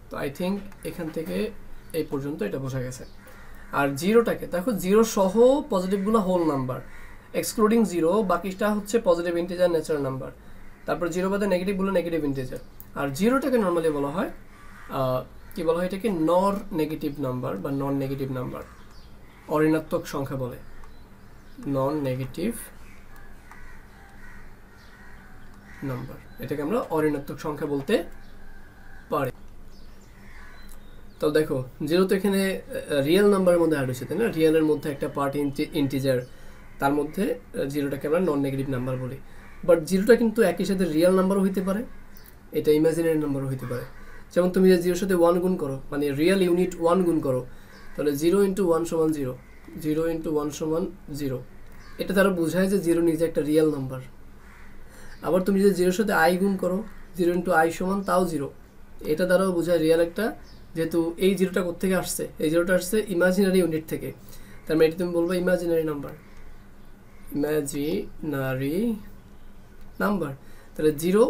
তো আই থিঙ্ক এখান থেকে এই পর্যন্ত এটা বোঝা গেছে। আর জিরোটাকে দেখো, জিরো সহ পজিটিভগুলো হোল নাম্বার, এক্সক্লুডিং জিরো বাকিটা হচ্ছে পজিটিভ ইন্টিজার ন্যাচারাল নাম্বার। তারপর জিরো বাদে নেগেটিভগুলো নেগেটিভ ইন্টিজার। আর জিরোটাকে নর্মালি বলা হয় কি বলা হয় এটাকে? নর নেগেটিভ নাম্বার বা নন নেগেটিভ নাম্বার, অঋণাত্মক সংখ্যা বলে। নন নেগেটিভ নাম্বার, এটাকে আমরা অঋণাত্মক সংখ্যা বলতে পারি। তো দেখো, জিরো তো এখানে রিয়েল নাম্বারের মধ্যে অ্যাড হয়েছে, তাই না? রিয়েলের মধ্যে একটা পার্ট ইন্টিজার, তার মধ্যে জিরোটাকে আমরা নন নেগেটিভ নাম্বার বলি। বাট জিরোটা কিন্তু একই সাথে রিয়েল নাম্বারও হইতে পারে, এটা ইমাজিনারি নাম্বারও হইতে পারে। যেমন তুমি যে জিরোর সাথে 1 গুণ করো, মানে রিয়েল ইউনিট 1 গুণ করো, তাহলে 0 × 1 = 0, 0 × 1 = 0। এটা দ্বারা বোঝায় যে জিরো নিজে একটা রিয়েল নাম্বার। আবার তুমি যদি জিরোর সাথে i গুণ করো, 0 × i = তাও 0, এটা দ্বারাও বোঝায় রিয়েল একটা, যেহেতু এই জিরোটা কোত্থেকে আসছে? এই জিরোটা আসছে ইমাজিনারি ইউনিট থেকে, তার মানে এটা তুমি বলবো ইমাজিনারি নাম্বার। Imaginary number. তাহলে zero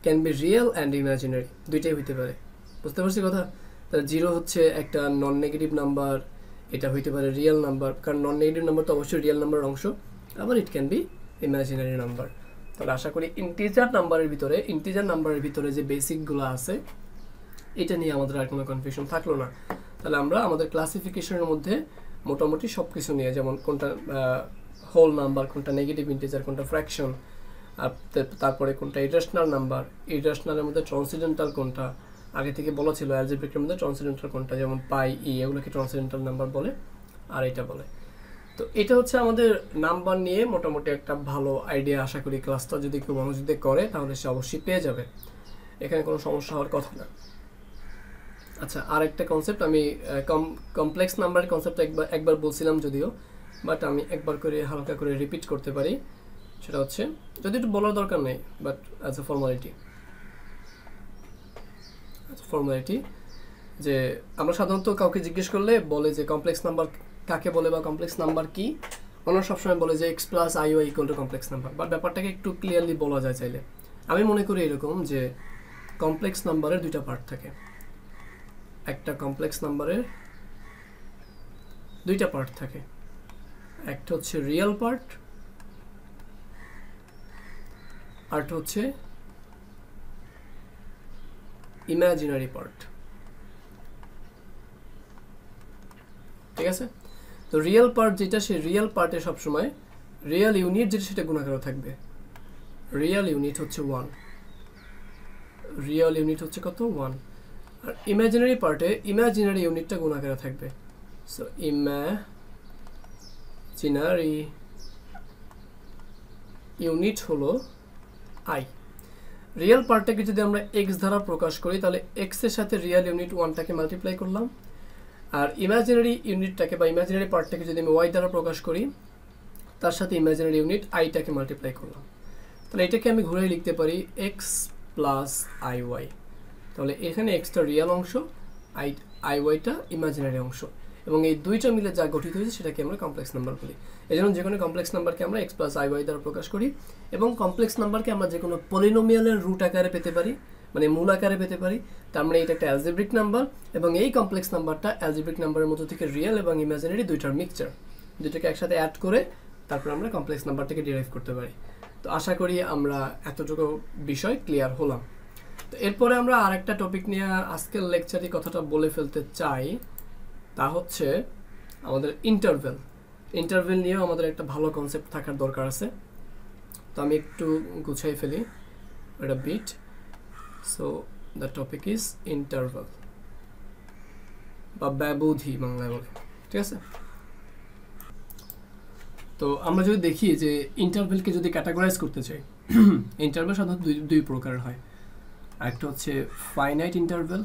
can be real and imaginary, দুইটাই হইতে পারে। বুঝতে পারছি কথা? তাহলে জিরো হচ্ছে একটা নন নেগেটিভ নাম্বার, এটা হইতে পারে রিয়েল নাম্বার, কারণ নন নেগেটিভ নাম্বার তো অবশ্যই রিয়েল নাম্বারের অংশ। আবার ইট ক্যান বি ইমাজিনারি নাম্বার। তাহলে আশা করি ইন্টিজার নাম্বারের ভিতরে যে বেসিকগুলো আছে, এটা নিয়ে আমাদের আর কোনো কনফিউশন থাকলো না। তাহলে আমরা আমাদের ক্লাসিফিকেশনের মধ্যে মোটামুটি সব কিছু নিয়ে, যেমন কোনটা হোল নাম্বার, কোনটা নেগেটিভ ইন্টিজার, কোনটা ফ্র্যাকশন, তারপরে কোনটা ইরাশনাল নাম্বার, ইরাশনালের মধ্যে ট্রান্সিডেন্টাল কোনটা, আগে থেকে বলা ছিল অ্যালজেব্রিকের মধ্যে ট্রান্সিডেন্টাল কোনটা, যেমন পাই, এগুলোকে ট্রান্সিডেন্টাল নাম্বার বলে, আর এটা বলে। তো এটা হচ্ছে আমাদের নাম্বার নিয়ে মোটামুটি একটা ভালো আইডিয়া। আশা করি ক্লাসটা যদি কেউ মনোযোগ দিয়ে করে তাহলে সে অবশ্যই পেয়ে যাবে, এখানে কোনো সমস্যা হওয়ার কথা না। আচ্ছা, আর একটা কনসেপ্ট, আমি কমপ্লেক্স নাম্বারের কনসেপ্ট একবার বলছিলাম যদিও, বাট আমি একবার করে হালকা করে রিপিট করতে পারি। সেটা হচ্ছে, যদি একটু বলার দরকার নেই, বাট অ্যাজ এ ফর্মালিটি, যে আমরা সাধারণত কাউকে জিজ্ঞেস করলে বলে যে কমপ্লেক্স নাম্বার কাকে বলে বা কমপ্লেক্স নাম্বার কি, ওনারা সবসময় বলে যে x + iy = complex number. But ব্যাপারটাকে একটু ক্লিয়ারলি বলা যায় চাইলে। আমি মনে করি এরকম যে কমপ্লেক্স নাম্বারের দুইটা পার্ট থাকে। একটা কমপ্লেক্স নাম্বারের দুইটা পার্ট থাকে, একটা হচ্ছে রিয়েল পার্ট, আরটা হচ্ছে ইমাজিনারি পার্ট। ঠিক আছে? তো রিয়েল পার্ট যেটা, সে রিয়েল পার্টে সবসময় রিয়েল ইউনিট যেটা সেটা গুণাকার থাকবে। রিয়েল ইউনিট হচ্ছে 1, রিয়েল ইউনিট হচ্ছে কত? 1। আর ইমাজিনারি পার্টে ইমাজিনারি ইউনিটটা গুণাকারে থাকবে। সো ইমাজিনারি ইউনিট হলো i। রিয়েল পার্টটাকে যদি আমরা x দ্বারা প্রকাশ করি, তাহলে x এর সাথে রিয়েল ইউনিট 1টাকে মাল্টিপ্লাই করলাম, আর ইমাজিনারি ইউনিটটাকে বা ইমাজিনারি পার্টটাকে যদি আমি y দ্বারা প্রকাশ করি, তার সাথে ইমাজিনারি ইউনিট iটাকে মাল্টিপ্লাই করলাম। তাহলে এটাকে আমি ঘুরে লিখতে পারি x + iy। তাহলে এখানে xটা রিয়েল অংশ, iy-টা ইমাজিনারি অংশ, এবং এই দুইটা মিলে যা গঠিত হয়েছে সেটাকে আমরা কমপ্লেক্স নাম্বার বলি। এই জন্য যে কোনো কমপ্লেক্স নাম্বারকে আমরা x + iy দ্বারা প্রকাশ করি, এবং কমপ্লেক্স নাম্বারকে আমরা যে কোনো পলিনোমিয়ালের রুট আকারে পেতে পারি, মানে মূল আকারে পেতে পারি। তার মানে এটা একটা অ্যালজেব্রিক নাম্বার, এবং এই কমপ্লেক্স নাম্বারটা অ্যালজেব্রিক নাম্বারের মধ্যে থেকে রিয়েল এবং ইমাজিনারি দুইটার মিক্সচার, দুইটাকে একসাথে অ্যাড করে তারপর আমরা কমপ্লেক্স নাম্বারটাকে ডিরাইভ করতে পারি। তো আশা করি আমরা এতটুকু বিষয় ক্লিয়ার হলাম। তো এরপরে আমরা আরেকটা টপিক নিয়ে আজকের লেকচারে কথাটা বলে ফেলতে চাই, তা হচ্ছে আমাদের ইন্টারভেল নিয়েও আমাদের একটা ভালো কনসেপ্ট থাকার দরকার আছে। তো আমি একটু গুছাই ফেলি এটা bit. So the topic is interval বা ব্যবধি বাংলায় বলে, ঠিক আছে। তো আমরা যদি দেখি যে ইন্টারভেলকে যদি ক্যাটাগরাইজ করতে চাই, ইন্টারভেল সাধারণত দুই প্রকারের হয়। একটা হচ্ছে ফাইনাইট ইন্টারভেল,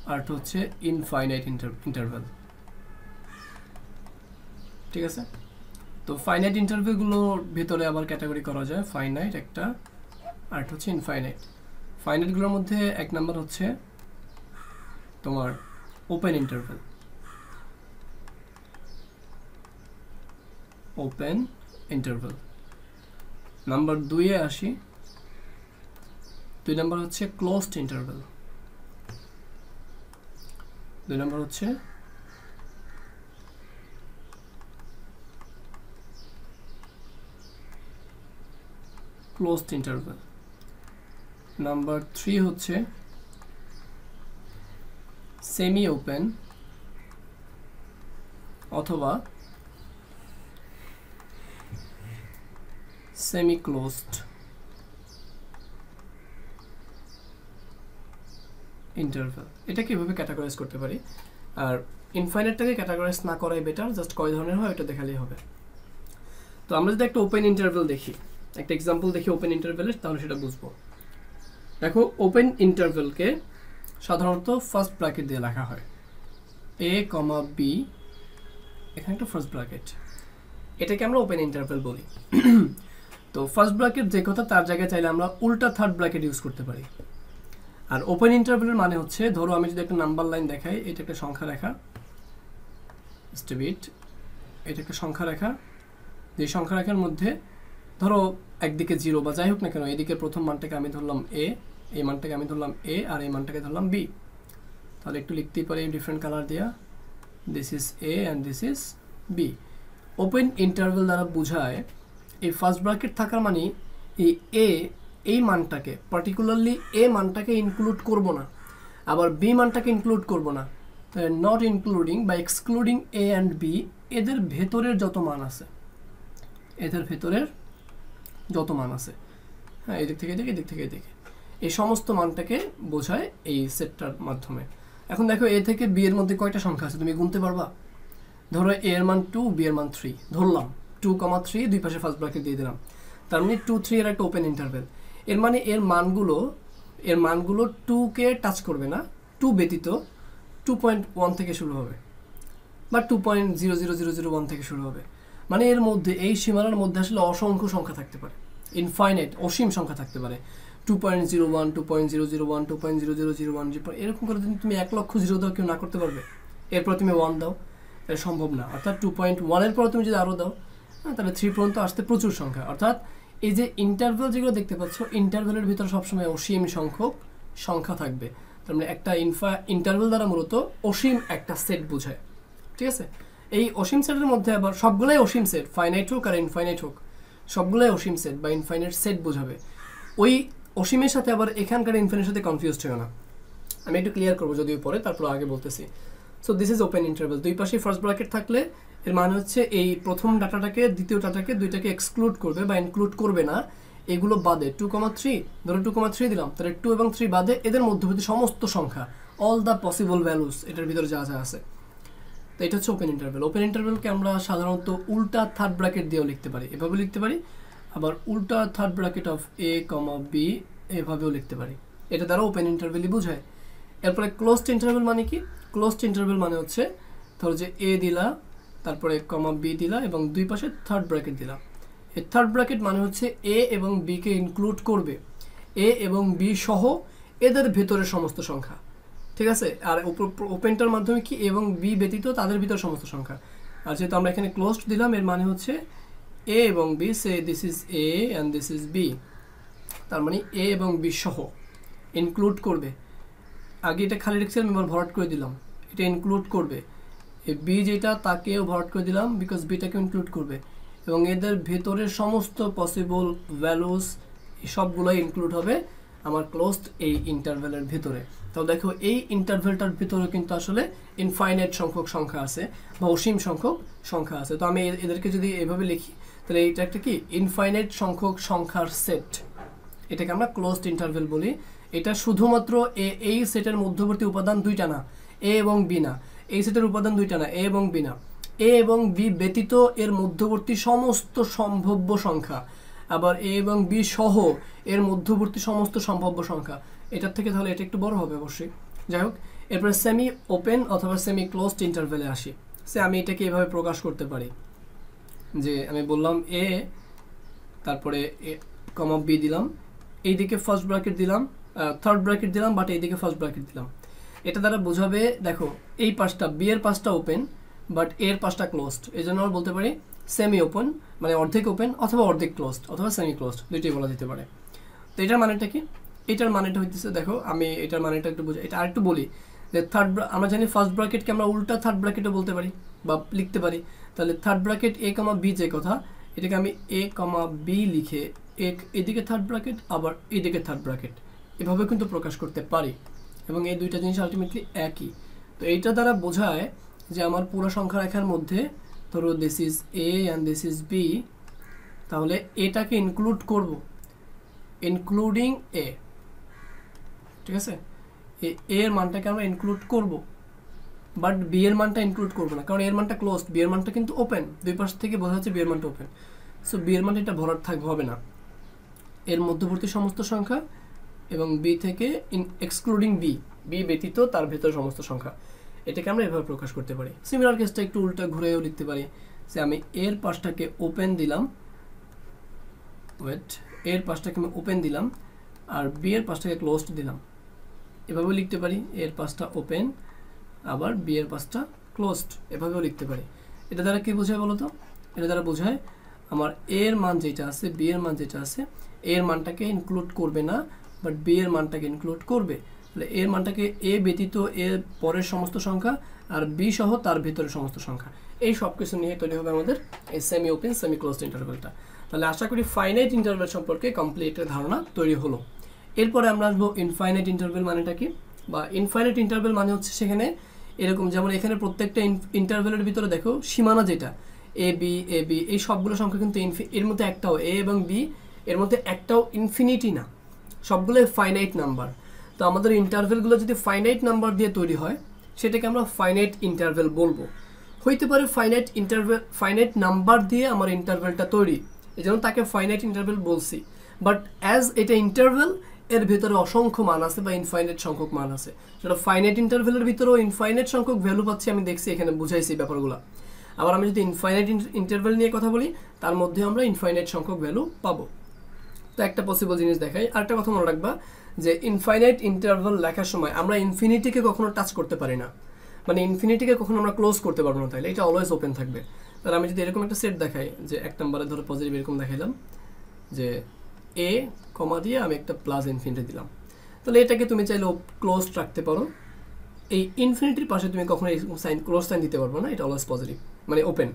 আর একটা হচ্ছে ইনফাইনাইট ইন্টারভেল, ঠিক আছে। তো ফাইনাইট ইন্টারভেলগুলোর ভিতরে আবার ক্যাটাগরি করা যায়, ফাইনাইট একটা, আর একটা হচ্ছে ইনফাইনাইট। ফাইনাইটগুলোর মধ্যে এক নাম্বার হচ্ছে তোমার open interval, open interval. Number 2-এ আসি, 2 নাম্বার হচ্ছে ক্লোজড ইন্টারভেল, 2 নাম্বার হচ্ছে ক্লোজড ইন্টারভেল। নাম্বার 3 হচ্ছে সেমি ওপেন অথবা সেমি ক্লোজড ইন্টারভেল। এটা কিভাবে ক্যাটাগরাইজ করতে পারি, আর ইনফাইনাইটটাকে ক্যাটাগরাইজ না করাই বেটার, জাস্ট কয় ধরনের হয় এটা দেখালেই হবে। তো আমরা যদি একটা ওপেন ইন্টারভেল দেখি, একটা এক্সাম্পল দেখি ওপেন ইন্টারভেলের, তাহলে সেটা বুঝবো। দেখো ওপেন ইন্টারভেলকে সাধারণত ফার্স্ট ব্র্যাকেট দিয়ে লেখা হয়, a, b, এখানে একটা ফার্স্ট ব্র্যাকেট, এটাকে আমরা ওপেন ইন্টারভেল বলি। তো ফার্স্ট ব্র্যাকেট যে কথা, তার জায়গায় চাইলে আমরা উল্টা থার্ড ব্র্যাকেট ইউজ করতে পারি। আর ওপেন ইন্টারভেলের মানে হচ্ছে, ধরো আমি যদি একটা নাম্বার লাইন দেখাই, এটা একটা সংখ্যা রেখা, এটা একটা সংখ্যা রেখা, যে সংখ্যা রেখার মধ্যে ধরো একদিকে 0 বা যাই হোক না কেন, এদিকে প্রথম মানটাকে আমি ধরলাম a, এই মানটাকে আমি ধরলাম a, আর এই মানটাকে ধরলাম b। তাহলে একটু লিখতেই পারি ডিফারেন্ট কালার দিয়া, this is a and this is b। Open interval দ্বারা বোঝায় এই ফার্স্ট ব্র্যাকেট থাকার মানে এই a, এই মানটাকে পার্টিকুলারলি a মানটাকে ইনক্লুড করব না, আবার b মানটাকে ইনক্লুড করব না। নট ইনক্লুডিং বা এক্সক্লুডিং a অ্যান্ড b, এদের ভেতরের যত মান আছে, এদের ভেতরের যত মান আছে, হ্যাঁ, এদিক থেকে এদিকে, এদিক থেকে এদিকে, এই সমস্ত মানটাকে বোঝায় এই সেটটার মাধ্যমে। এখন দেখো a থেকে b এর মধ্যে কয়টা সংখ্যা আছে তুমি গুনতে পারবা? ধরো a এর মান 2, b এর মান 3 ধরলাম, 2, 3 দুই পাশে ফার্স্ট ব্র্যাকেট দিয়ে দিলাম, তার মানে 2, 3 এর একটা ওপেন ইন্টারভেল। এর মানে এর মানগুলো 2 কে টাচ করবে না, 2 ব্যতীত 2.1 থেকে শুরু হবে বা 2.00001 থেকে শুরু হবে। মানে এর মধ্যে, এই সীমানার মধ্যে আসলে অসংখ্য সংখ্যা থাকতে পারে, ইনফাইনাইট অসীম সংখ্যা থাকতে পারে, 2.01, 2.001, 2.0001, এরকম করে তুমি 1 লক্ষ 0 দাও, কেউ না করতে পারবে? এরপর তুমি 1 দাও, এটা সম্ভব না। অর্থাৎ 2.1 এর পর তুমি যদি আরও দাও, তাহলে 3 পর্যন্ত আসতে প্রচুর সংখ্যা। অর্থাৎ এই যে ইন্টারভেল যেগুলো দেখতে পাচ্ছ, ইন্টারভেলের ভিতরে সবসময় অসীম সংখ্যক সংখ্যা থাকবে। তার মানে একটা ইন্টারভেল দ্বারা মূলত অসীম একটা সেট বোঝায়, ঠিক আছে। এই অসীম সেটের মধ্যে আবার সবগুলোই অসীম সেট, ফাইনাইট হোক আর ইনফাইনাইট হোক, সবগুলোই অসীম সেট বা ইনফাইনাইট সেট বোঝাবে। ওই অসীমের সাথে আবার এখানকার ইনফাইনাইটের সাথে কনফিউজড হয় না, আমি একটু ক্লিয়ার করবো যদিও পরে, তারপর আগে বলতেছি। So this is open interval. দুই পাশে ফার্স্ট ব্র্যাকেট থাকলে এর মানে হচ্ছে এই প্রথম ডাটাটাকে, দ্বিতীয় ডাটাকে, দুইটাকে এক্সক্লুড করবে বা ইনক্লুড করবে না, এগুলো বাদে 2,3 ধরো 2,3 দিলাম, তাহলে 2 এবং 3 বাদে এদের মধ্যবর্তী সমস্ত সংখ্যা, অল দ্য পসিবল ভ্যালুস, এটার ভিতরে যা যা আছে। তো এটা হচ্ছে ওপেন ইন্টারভেল। ওপেন ইন্টারভেলকে আমরা সাধারণত উল্টা থার্ড ব্র্যাকেট দিয়েও লিখতে পারি, এভাবে লিখতে পারি, আবার উল্টা third bracket of a, b এভাবেও লিখতে পারি। এটা দ্বারা ওপেন ইন্টারভেলই বোঝায়। এরপরে ক্লোজড ইন্টারভেল মানে কি? ক্লোজড ইন্টারভেল মানে হচ্ছে, ধরো যে a দিলা, তারপরে b দিলা এবং দুই পাশে থার্ড ব্র্যাকেট দিলা। এই থার্ড ব্র্যাকেট মানে হচ্ছে a এবং b কে ইনক্লুড করবে, a এবং b সহ এদের ভেতরের সমস্ত সংখ্যা, ঠিক আছে। আর ওপেনটার মাধ্যমে কি, এবং b ব্যতীত তাদের ভিতর সমস্ত সংখ্যা। আর যেহেতু আমরা এখানে ক্লোজড দিলাম, এর মানে হচ্ছে a এবং b, say this is a and this is b, তার মানে a এবং b সহ ইনক্লুড করবে। আগে এটা খালি রেখেছিলাম, এবার ভরাট করে দিলাম, এটা ইনক্লুড করবে। এই b যেটা, তাকেও ভরাট করে দিলাম, বিকজ bটাকে ইনক্লুড করবে, এবং এদের ভেতরের সমস্ত পসিবল ভ্যালুস সবগুলোই ইনক্লুড হবে আমার ক্লোজড এই ইন্টারভেলের ভিতরে। তো দেখো এই ইন্টারভেলটার ভিতরে কিন্তু আসলে ইনফাইনাইট সংখ্যক সংখ্যা আছে বা অসীম সংখ্যক সংখ্যা আছে। তো আমি এদেরকে যদি এভাবে লিখি, তাহলে এইটা একটা কি ইনফাইনাইট সংখ্যক সংখ্যার সেট, এটাকে আমরা ক্লোজড ইন্টারভেল বলি। এটা শুধুমাত্র এই সেটের মধ্যবর্তী উপাদান দুইটা না, এ এবং বি না, এই সেটের উপাদান দুইটা না, এ এবং বি না, এ এবং বি ব্যতীত এর মধ্যবর্তী সমস্ত সম্ভাব্য সংখ্যা, আবার এ এবং বি সহ এর মধ্যবর্তী সমস্ত সম্ভাব্য সংখ্যা। এটার থেকে তাহলে এটা একটু বড় হবে অবশ্যই। যাই হোক, এরপরে সেমি ওপেন অথবা সেমি ক্লোজড ইন্টারভেলে আসি। সে আমি এটাকে এভাবে প্রকাশ করতে পারি যে আমি বললাম এ, তারপরে এ কমা বি দিলাম, এইদিকে ফার্স্ট ব্র্যাকেট দিলাম, থার্ড ব্র্যাকেট দিলাম, বাট এইদিকে ফার্স্ট ব্র্যাকেট দিলাম। এটা দ্বারা বোঝাবে, দেখো এই পাশটা বি এর পাশটা ওপেন বাট এর পাশটা ক্লোজড, এই জন্য আমরা বলতে পারি সেমি ওপেন, মানে অর্ধেক ওপেন অথবা অর্ধেক ক্লোজড অথবা সেমি ক্লোজড, দুইটাই বলা যেতে পারে। তো এটার মানেটা কি? এটার মানেটা হইতেছে, দেখো আমি এটার মানেটা একটু বুঝাই, এটা আরেকটু বলি যে আমরা জানি ফার্স্ট ব্র্যাকেটকে আমরা উল্টা থার্ড ব্র্যাকেটও বলতে পারি বা লিখতে পারি। তাহলে থার্ড ব্র্যাকেট এ কমা বি যে কথা, এটাকে আমি এ কমা বি লিখে এদিকে থার্ড ব্র্যাকেট আবার এইদিকে থার্ড ব্র্যাকেট এভাবে কিন্তু প্রকাশ করতে পারি, এবং এই দুইটা জিনিস আলটিমেটলি একই। তো এইটা দ্বারা বোঝায় যে আমার পুরো সংখ্যা রেখার মধ্যে ধরো this is A and this is B, তাহলে এটাকে ইনক্লুড করব, ইনক্লুডিং এ, ঠিক আছে? এর মানটাকে আমরা ইনক্লুড করব, বাট বি এর মানটা ইনক্লুড করবো না, কারণ এর মানটা ক্লোজড, বি এর মানটা কিন্তু ওপেন, দুই পাশ থেকে বোঝা যাচ্ছে বি এর মানটা ওপেন। সো বি এর মানটা এটা ভরাট হবে না, এর মধ্যবর্তী সমস্ত সংখ্যা এবং বি থেকে এক্সক্লুডিং বি, বি ব্যতীত তার ভেতর সমস্ত সংখ্যা, এটাকে আমরা এভাবে প্রকাশ করতে পারি। সিমিলার কেসটা একটু উল্টা ঘুরেও লিখতে পারি যে আমি এর পাশটাকে ওপেন দিলাম, এর পাশটাকে আমি ওপেন দিলাম আর বি এর পাশটাকে ক্লোজড দিলাম, এভাবেও লিখতে পারি, এর পাশটা ওপেন আবার বি এর পাশটা ক্লোজড, এভাবেও লিখতে পারি। এটা দ্বারা কি বোঝায় বলো তো? এটা দ্বারা বোঝায় আমার এর মান যেটা আছে, বি এর মান যেটা আছে, এর মানটাকে ইনক্লুড করবে না, বাট বি এর মানটাকে ইনক্লুড করবে। তাহলে এর মানটাকে এ ব্যতীত এর পরের সমস্ত সংখ্যা আর বি সহ তার ভিতরের সমস্ত সংখ্যা, এই সব কিছু নিয়ে তৈরি হবে আমাদের এই সেমি ওপেন সেমি ক্লোজড ইন্টারভেলটা। তাহলে আশা করি ফাইনাইট ইন্টারভেল সম্পর্কে কমপ্লিট ধারণা তৈরি হলো। এরপরে আমরা আসবো ইনফাইনাইট ইন্টারভেল মানেটা কি, বা ইনফাইনাইট ইন্টারভেল মানে হচ্ছে সেখানে এরকম, যেমন এখানে প্রত্যেকটা ইন্টারভেলের ভিতরে দেখো সীমানা যেটা এ বি এই সবগুলো সংখ্যা কিন্তু এর মধ্যে একটাও এ এবং বি এর মধ্যে একটাও ইনফিনিটি না, সবগুলো ফাইনাইট নাম্বার। তো আমাদের ইন্টারভেলগুলো যদি ফাইনাইট নাম্বার দিয়ে তৈরি হয় সেটাকে আমরা ফাইনাইট ইন্টারভেল বলবো। হইতে পারে ফাইনাইট নাম্বার দিয়ে আমার ইন্টারভেলটা তৈরি, এই জন্য তাকে ফাইনাইট ইন্টারভেল বলছি। বাট অ্যাজ এটা ইন্টারভেল, এর ভিতরে অসংখ্য মান আছে বা ইনফাইনাইট সংখ্যক মান আছে, সেটা ফাইনাইট ইন্টারভেলের ভিতরেও ইনফাইনাইট সংখ্যক ভ্যালু পাচ্ছি, আমি দেখছি এখানে বুঝাইছি ব্যাপারগুলো। আবার আমি যদি ইনফাইনাইট ইন্টারভেল নিয়ে কথা বলি, তার মধ্যে আমরা ইনফাইনাইট সংখ্যক ভ্যালু পাবো। তো একটা পসিবল জিনিস দেখাই, আরেকটা কথা মনে রাখবা যে ইনফাইনাইট ইন্টারভেল লেখার সময় আমরা ইনফিনিটিকে কখনো টাচ করতে পারি না, মানে ইনফিনিটিকে কখনো আমরা ক্লোজ করতে পারবো না, তাইলে এটা অলওয়েজ ওপেন থাকবে। তাহলে আমি যদি এরকম একটা সেট দেখাই, যে এক নম্বরে ধরো পজিটিভ এরকম দেখাইলাম যে এ কমা দিয়ে আমি একটা প্লাস ইনফিনিটি দিলাম, তাহলে এটাকে তুমি চাইলে ক্লোজ রাখতে পারো। এই ইনফিনিটির পাশে তুমি কখনো এই সাইন ক্লোজ সাইন দিতে পারবো না, এটা অলওয়েজ পজিটিভ মানে ওপেন।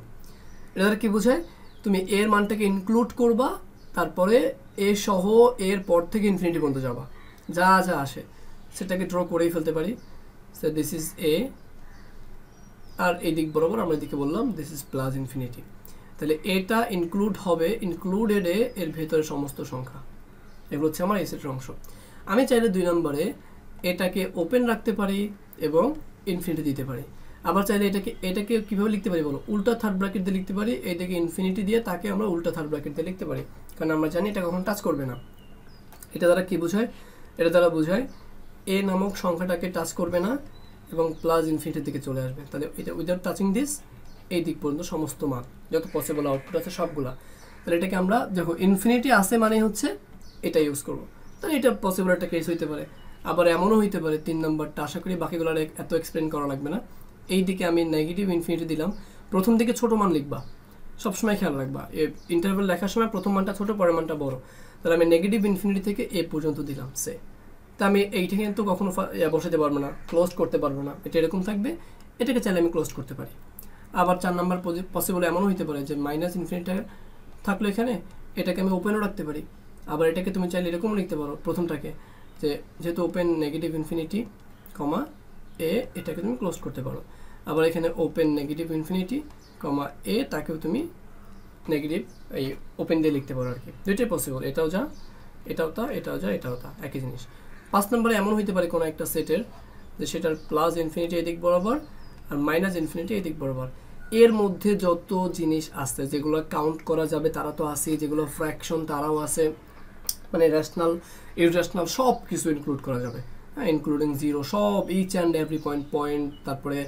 এটা দ্বারা কি বোঝায়, তুমি এর মানটাকে ইনক্লুড করবা, তারপরে এ সহ এর পর থেকে ইনফিনিটি পর্যন্ত যাবা, যা যা আসে সেটাকে ড্র করেই ফেলতে পারি। সো দিস ইজ এ, আর এই দিক বরাবর আমরা এদিকে বললাম দিস ইজ প্লাস ইনফিনিটি। তাহলে এটা ইনক্লুড হবে, ইনক্লুডেড এর ভেতরে সমস্ত সংখ্যা, এগুলো হচ্ছে আমার এই সেটের অংশ। আমি চাইলে 2 নম্বরে এটাকে ওপেন রাখতে পারি এবং ইনফিনিটি দিতে পারি। আবার চাইলে এটাকে কীভাবে লিখতে পারি বলো, উল্টা থার্ড ব্র্যাকেট দিয়ে লিখতে পারি, এটাকে ইনফিনিটি দিয়ে তাকে আমরা উল্টা থার্ড ব্র্যাকেট দিয়ে লিখতে পারি, কারণ আমরা জানি এটা কখনো টাচ করবে না। এটা দ্বারা কি বোঝায়, এটা দ্বারা বোঝায় এ নামক সংখ্যাটাকে টাচ করবে না এবং প্লাস ইনফিনিটির দিকে চলে আসবে। তাহলে এটা উইদাউট টাচিং দিস এই দিক পর্যন্ত সমস্ত মান যত পসিবল আউটপুট আছে সবগুলা, তাহলে এটাকে আমরা দেখো ইনফিনিটি আসে মানে হচ্ছে এটা ইউজ করবো। তাহলে এটা পসিবল একটা কেস হইতে পারে। আবার এমনও হইতে পারে 3 নম্বরটা, আশা করি বাকিগুলো এত এক্সপ্লেন করা লাগবে না। এই দিকে আমি নেগেটিভ ইনফিনিটি দিলাম, প্রথম দিকে ছোট মান লিখবা, সবসময় খেয়াল রাখবা ইন্টারভেল লেখার সময় প্রথম মানটা ছোট পরের মানটা বড়। তাহলে আমি নেগেটিভ ইনফিনিটি থেকে এ পর্যন্ত দিলাম সে, তা আমি এইটা কিন্তু কখনো বসাতে পারবো না, ক্লোজ করতে পারবো না, এটা এরকম থাকবে। এটাকে চাইলে আমি ক্লোজ করতে পারি। আবার 4 নম্বর পসিবল এমনও হইতে পারে যে মাইনাস ইনফিনিটি থাকলো এখানে, এটাকে আমি ওপেনও রাখতে পারি। আবার এটাকে তুমি চাইলে এরকম লিখতে পারো, প্রথমটাকে যে যেহেতু ওপেন নেগেটিভ ইনফিনিটি কমা এ, এটাকে তুমি ক্লোজ করতে পারো। আবার এখানে ওপেন নেগেটিভ ইনফিনিটি কমা এ, তাকেও তুমি নেগেটিভ এই ওপেন দিয়ে লিখতে পারো আর কি, দুইটাই পসিবল, এটাও যা এটাও তা এটাও যা এটাও তা একই জিনিস। 5 নম্বরে এমন হইতে পারে কোনো একটা সেটের যে সেটার প্লাস ইনফিনিটি এদিক বরাবর আর মাইনাস ইনফিনিটি এদিক বরাবর, এর মধ্যে যত জিনিস আছে যেগুলো কাউন্ট করা যাবে তারা তো আছে, যেগুলো ফ্র্যাকশন তারাও আছে, মানে রেশনাল ইররেশনাল সব কিছু ইনক্লুড করা যাবে, হ্যাঁ, ইনক্লুডিং জিরো, সব ইচ অ্যান্ড এভরি পয়েন্ট, তারপরে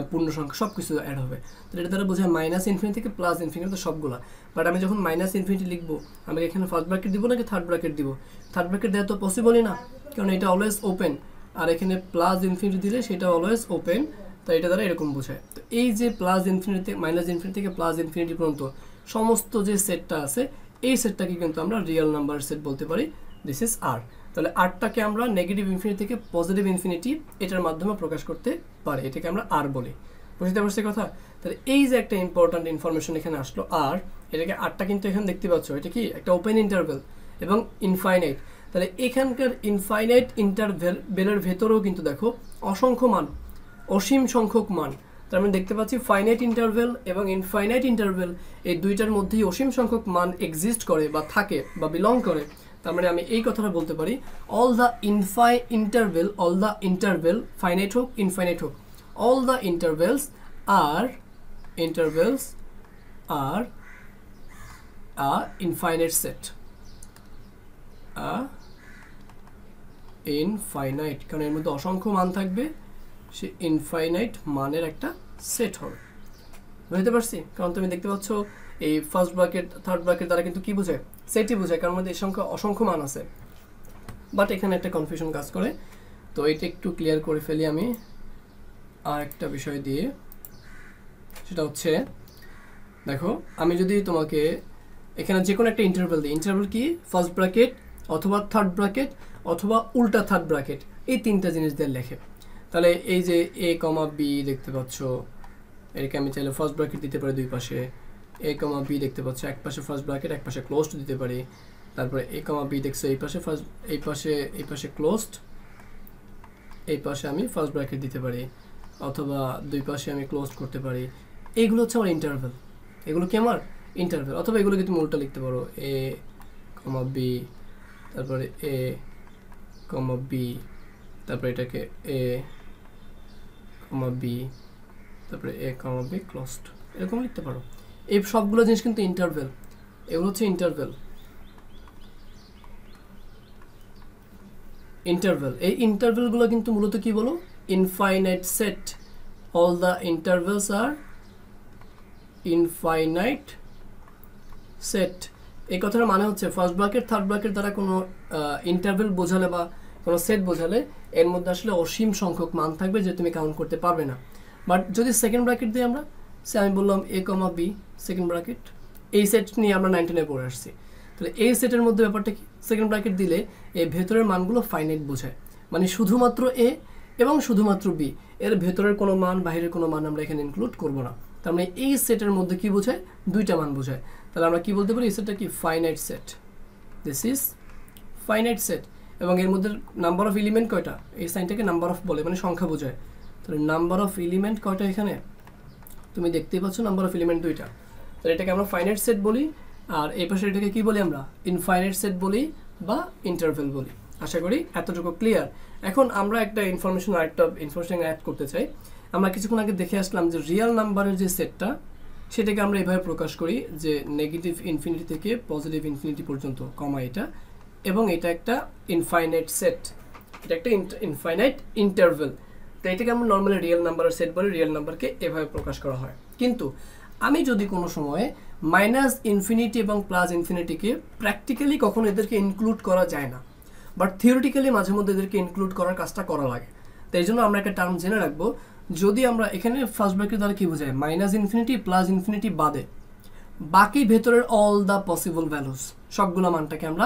পূর্ণ সংখ্যা সব কিছু অ্যাড হবে। তো এটা দ্বারা বোঝায় মাইনাস ইনফিনিটি থেকে প্লাস ইনফিনিটি তো সবগুলা। বাট আমি যখন মাইনাস ইনফিনিটি লিখবো আমি এখানে ফার্স্ট ব্র্যাকেট দিব নাকি থার্ড ব্র্যাকেট দিব? থার্ড ব্র্যাকেট দেওয়া তো পসিবলই না, কারণ এটা অলওয়েজ ওপেন, আর এখানে প্লাস ইনফিনিটি দিলে সেটা অলওয়েজ ওপেন, তো এটা দ্বারা এরকম বোঝায়। তো এই যে প্লাস ইনফিনিটি মাইনাস ইনফিনিটি থেকে প্লাস ইনফিনিটি পর্যন্ত সমস্ত যে সেটটা আছে এই সেটটাকে কিন্তু আমরা রিয়েল নাম্বার সেট বলতে পারি, দিস ইজ আর। তাহলে আরটাকে আমরা নেগেটিভ ইনফিনিটি থেকে পজিটিভ ইনফিনিটি এটার মাধ্যমে প্রকাশ করতে পারি, এটাকে আমরা আর বলি। বুঝতে পারছি কথা? তাহলে এই যে একটা ইম্পর্ট্যান্ট ইনফরমেশন এখানে আসলো আর, এটাকে আরটা কিন্তু এখানে দেখতে পাচ্ছ এটা কি একটা ওপেন ইন্টারভেল এবং ইনফাইনাইট। তাহলে এখানকার ইনফাইনাইট ইন্টারভেলের ভেতরেও কিন্তু দেখো অসংখ্য মান, অসীম সংখ্যক মান। তার মানে দেখতে পাচ্ছি ফাইনাইট ইন্টারভেল এবং ইনফাইনাইট ইন্টারভেল এই দুইটার মধ্যেই অসীম সংখ্যক মান এক্সিস্ট করে বা থাকে বা বিলং করে। তার মানে আমি এই কথাটা বলতে পারি অল দ্য ইন্টারভেল ফাইনাইট হোক ইনফাইনাইট হোক, all the intervals are a infinite set, infinite, কারণ এর মধ্যে অসংখ্য মান থাকবে, সে ইনফাইনাইট মানের একটা সেট হবে। বুঝতে পারছি? কারণ তুমি দেখতে পাচ্ছ এই ফার্স্ট ব্র্যাকেট থার্ড ব্র্যাকেট দ্বারা কিন্তু কি বোঝায়, সেটই বোঝায়, কারণ মধ্যে এই সংখ্যা অসংখ্য মান আছে। বাট এখানে একটা কনফিউশন কাজ করে, তো এটা একটু ক্লিয়ার করে ফেলি আমি আর একটা বিষয় দিয়ে, সেটা হচ্ছে দেখো আমি যদি তোমাকে এখানে যে কোনো একটা ইন্টারভেল দিই, ইন্টারভেল কি ফার্স্ট ব্র্যাকেট অথবা থার্ড ব্র্যাকেট অথবা উল্টা থার্ড ব্র্যাকেট, এই তিনটা জিনিস দিয়ে লেখে। তাহলে এই যে এ কমা বি দেখতে পাচ্ছ, এটাকে আমি চাইলে ফার্স্ট ব্র্যাকেট দিতে পারি দুই পাশে, এ কমা বি দেখতে পাচ্ছ এক পাশে ফার্স্ট ব্র্যাকেট এক পাশে ক্লোজড দিতে পারি, তারপরে এ কমা বি দেখছো এই পাশে ফার্স্ট এই পাশে ক্লোজড, এই পাশে আমি ফার্স্ট ব্র্যাকেট দিতে পারি, অথবা দুই পাশে আমি ক্লোজ করতে পারি। এইগুলো হচ্ছে আমার ইন্টারভেল, এগুলো কি আমার ইন্টারভেল। অথবা এগুলোকে তুমি উল্টা লিখতে পারো, এ কমা বি, তারপরে এ কমা বি, তারপরে এটাকে এ কমা বি, তারপরে এ কমা বি ক্লোজড, এরকম লিখতে পারো। এই সবগুলো জিনিস কিন্তু ইন্টারভেল, এগুলো হচ্ছে ইন্টারভেল। এই ইন্টারভেলগুলো কিন্তু মূলত কি বলো, infinite set, all the intervals are infinite set। এই কথার মানে হচ্ছে ফার্স্ট ব্র্যাকেট থার্ড ব্র্যাকেট দ্বারা কোনো ইন্টারভেল বোঝালে বা কোনো সেট বোঝালে এর মধ্যে আসলে অসীম সংখ্যক মান থাকবে যে তুমি কাউন্ট করতে পারবে না। বাট যদি সেকেন্ড ব্র্যাকেট দিই আমরা, সে আমি বললাম এ কমা বি সেকেন্ড ব্র্যাকেট, এই সেট নিয়ে আমরা 19-এ পড়ে আসছি। তাহলে এই সেটের মধ্যে ব্যাপারটা কি, সেকেন্ড ব্র্যাকেট দিলে এই ভেতরের মানগুলো ফাইনাইট বোঝায়, মানে শুধুমাত্র এ এবং শুধুমাত্র বি, এর ভেতরের কোনো মান বাইরের কোনো মান আমরা এখানে ইনক্লুড করবো না। তার মানে এই সেটের মধ্যে কি বোঝায়, দুইটা মান বোঝায়। তাহলে আমরা কি বলতে পারি, এই সেটটা কি finite set, this is finite set. এবং এর মধ্যে নাম্বার অফ এলিমেন্ট কয়টা, এই সাইনটাকে নাম্বার অফ বলে, মানে সংখ্যা বোঝায়। তাহলে নাম্বার অফ এলিমেন্ট কয়টা এখানে তুমি দেখতেই পাচ্ছ, নাম্বার অফ এলিমেন্ট দুইটা। তাহলে এটাকে আমরা ফাইনাইট সেট বলি, আর এই পাশে এটাকে কি বলি আমরা, ইনফাইনাইট সেট বলি বা ইন্টারভেল বলি। আশা করি এতটুকু ক্লিয়ার। এখন আমরা একটা ইনফরমেশন অ্যাড করতে চাই। আমরা কিছুক্ষণ আগে দেখে আসলাম যে রিয়েল নাম্বারের যে সেটটা সেটাকে আমরা এভাবে প্রকাশ করি যে নেগেটিভ ইনফিনিটি থেকে পজিটিভ ইনফিনিটি পর্যন্ত কমা এটা, এবং এটা একটা ইনফাইনাইট সেট, এটা একটা ইনফাইনাইট ইন্টারভেল। তো এটাকে আমরা নর্মালি রিয়েল নাম্বারের সেট বলি, রিয়েল নাম্বারকে এভাবে প্রকাশ করা হয়। কিন্তু আমি যদি কোনো সময়ে মাইনাস ইনফিনিটি এবং প্লাস ইনফিনিটিকে প্র্যাকটিক্যালি কখনো এদেরকে ইনক্লুড করা যায় না, বাট থিওরিটিক্যালি মাঝে মধ্যে এদেরকে ইনক্লুড করার কাজটা করা লাগে। তো এই জন্য আমরা একটা টার্ম জেনে রাখবো, যদি আমরা এখানে ফার্স্ট ব্র্যাকেট দ্বারা কি বোঝায়, মাইনাস ইনফিনিটি প্লাস ইনফিনিটি বাদে বাকি ভেতরের অল দ্য পসিবল ভ্যালুস সবগুলো মানটাকে আমরা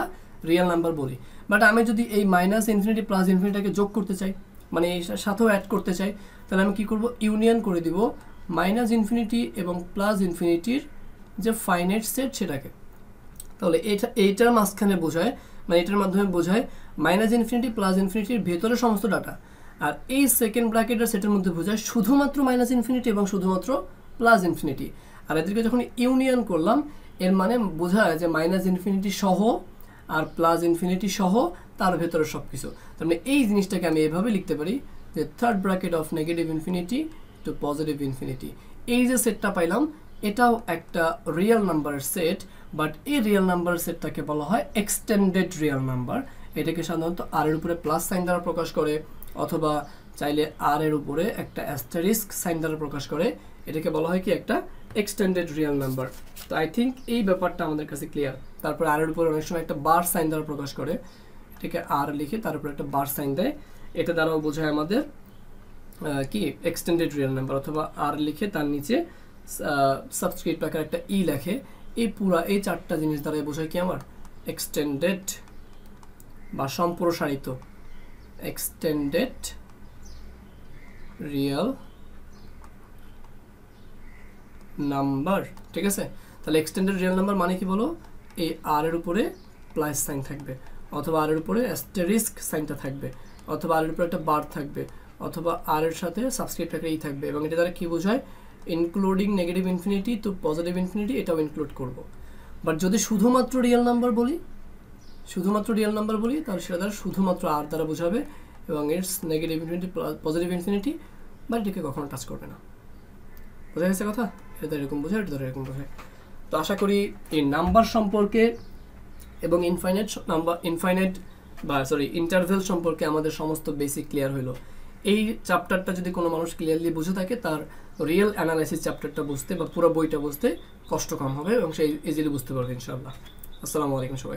রিয়েল নাম্বার বলি। বাট আমি যদি এই মাইনাস ইনফিনিটি প্লাস ইনফিনিটিকে যোগ করতে চাই, মানে এর সাথেও অ্যাড করতে চাই, তাহলে আমি কি করব, ইউনিয়ন করে দিব মাইনাস ইনফিনিটি এবং প্লাস ইনফিনিটির যে ফাইনাইট সেট সেটাকে। তাহলে এইটার মাঝখানে বোঝায়, মানে এটার মাধ্যমে বোঝায় মাইনাস ইনফিনিটি প্লাস ইনফিনিটির ভেতরে সমস্ত ডাটা, আর এই সেকেন্ড ব্র্যাকেটের সেটের মধ্যে বোঝায় শুধুমাত্র মাইনাস ইনফিনিটি এবং শুধুমাত্র প্লাস ইনফিনিটি। আর এদেরকে যখন ইউনিয়ন করলাম, এর মানে বোঝায় যে মাইনাস ইনফিনিটি সহ আর প্লাস ইনফিনিটি সহ তার ভেতরে সব কিছু। তার মানে এই জিনিসটাকে আমি এভাবে লিখতে পারি যে third bracket of negative infinity two positive infinity. এই যে সেটটা পাইলাম এটাও একটা রিয়েল নাম্বারের সেট, বাট এই রিয়েল নাম্বারের সেটটাকে বলা হয় এক্সটেন্ডেড রিয়েল নাম্বার। এটাকে সাধারণত আর এর উপরে প্লাস সাইন দ্বারা প্রকাশ করে, অথবা চাইলে আর এর উপরে একটা অ্যাস্টারিস্ক সাইন দ্বারা প্রকাশ করে। এটাকে বলা হয় কি একটা এক্সটেন্ডেড রিয়েল নাম্বার। তো আই থিঙ্ক এই ব্যাপারটা আমাদের কাছে ক্লিয়ার। তারপরে আর এর উপরে অনেক সময় একটা বার সাইন দ্বারা প্রকাশ করে, এটাকে আর লিখে তার উপরে একটা বার সাইন দেয়, এটা দ্বারাও বোঝায় আমাদের কি এক্সটেন্ডেড রিয়েল নাম্বার। অথবা আর লিখে তার নিচে সাবস্ক্রিপ্ট আকারে একটা ই লেখে, এই চারটা জিনিস দ্বারা বোঝায় কি আমার এক্সটেন্ডেড বা সম্প্রসারিত এক্সটেন্ডেড রিয়েল নাম্বার। ঠিক আছে, তাহলে এক্সটেন্ডেড রিয়েল নাম্বার মানে কি বলো, এই আর এর উপরে প্লাস সাইন থাকবে, অথবা আর এর উপরে অ্যাস্টেরিস্ক সাইনটা থাকবে, অথবা আর এর উপরে একটা বার থাকবে, অথবা আর এর সাথে সাবস্ক্রিপ্ট একটা ই থাকবে, এবং এটা দ্বারা কি বোঝায় including negative infinity two positive infinity, এটাও ইনক্লুড করব। বাট যদি শুধুমাত্র রিয়েল নাম্বার বলি তাহলে সেটা দ্বারা শুধুমাত্র আর দ্বারা বোঝাবে, এবং it's negative infinity positive infinity, but এটাকে কখনো টাচ করবে না। বোঝা গেছে কথা? এটা এরকম বোঝায়, এটা এরকম বোঝায়। তো আশা করি এই নাম্বার সম্পর্কে এবং ইন্টারভেল সম্পর্কে আমাদের সমস্ত বেসিক ক্লিয়ার হইলো। এই চ্যাপ্টারটা যদি কোনো মানুষ ক্লিয়ারলি বুঝে থাকে, তার রিয়েল অ্যানালাইসিস চ্যাপ্টারটা বুঝতে বা পুরো বইটা বুঝতে কষ্ট কম হবে, এবং সে ইজিলি বুঝতে পারবে ইনশাআল্লাহ। আসসালামু আলাইকুম সবাই।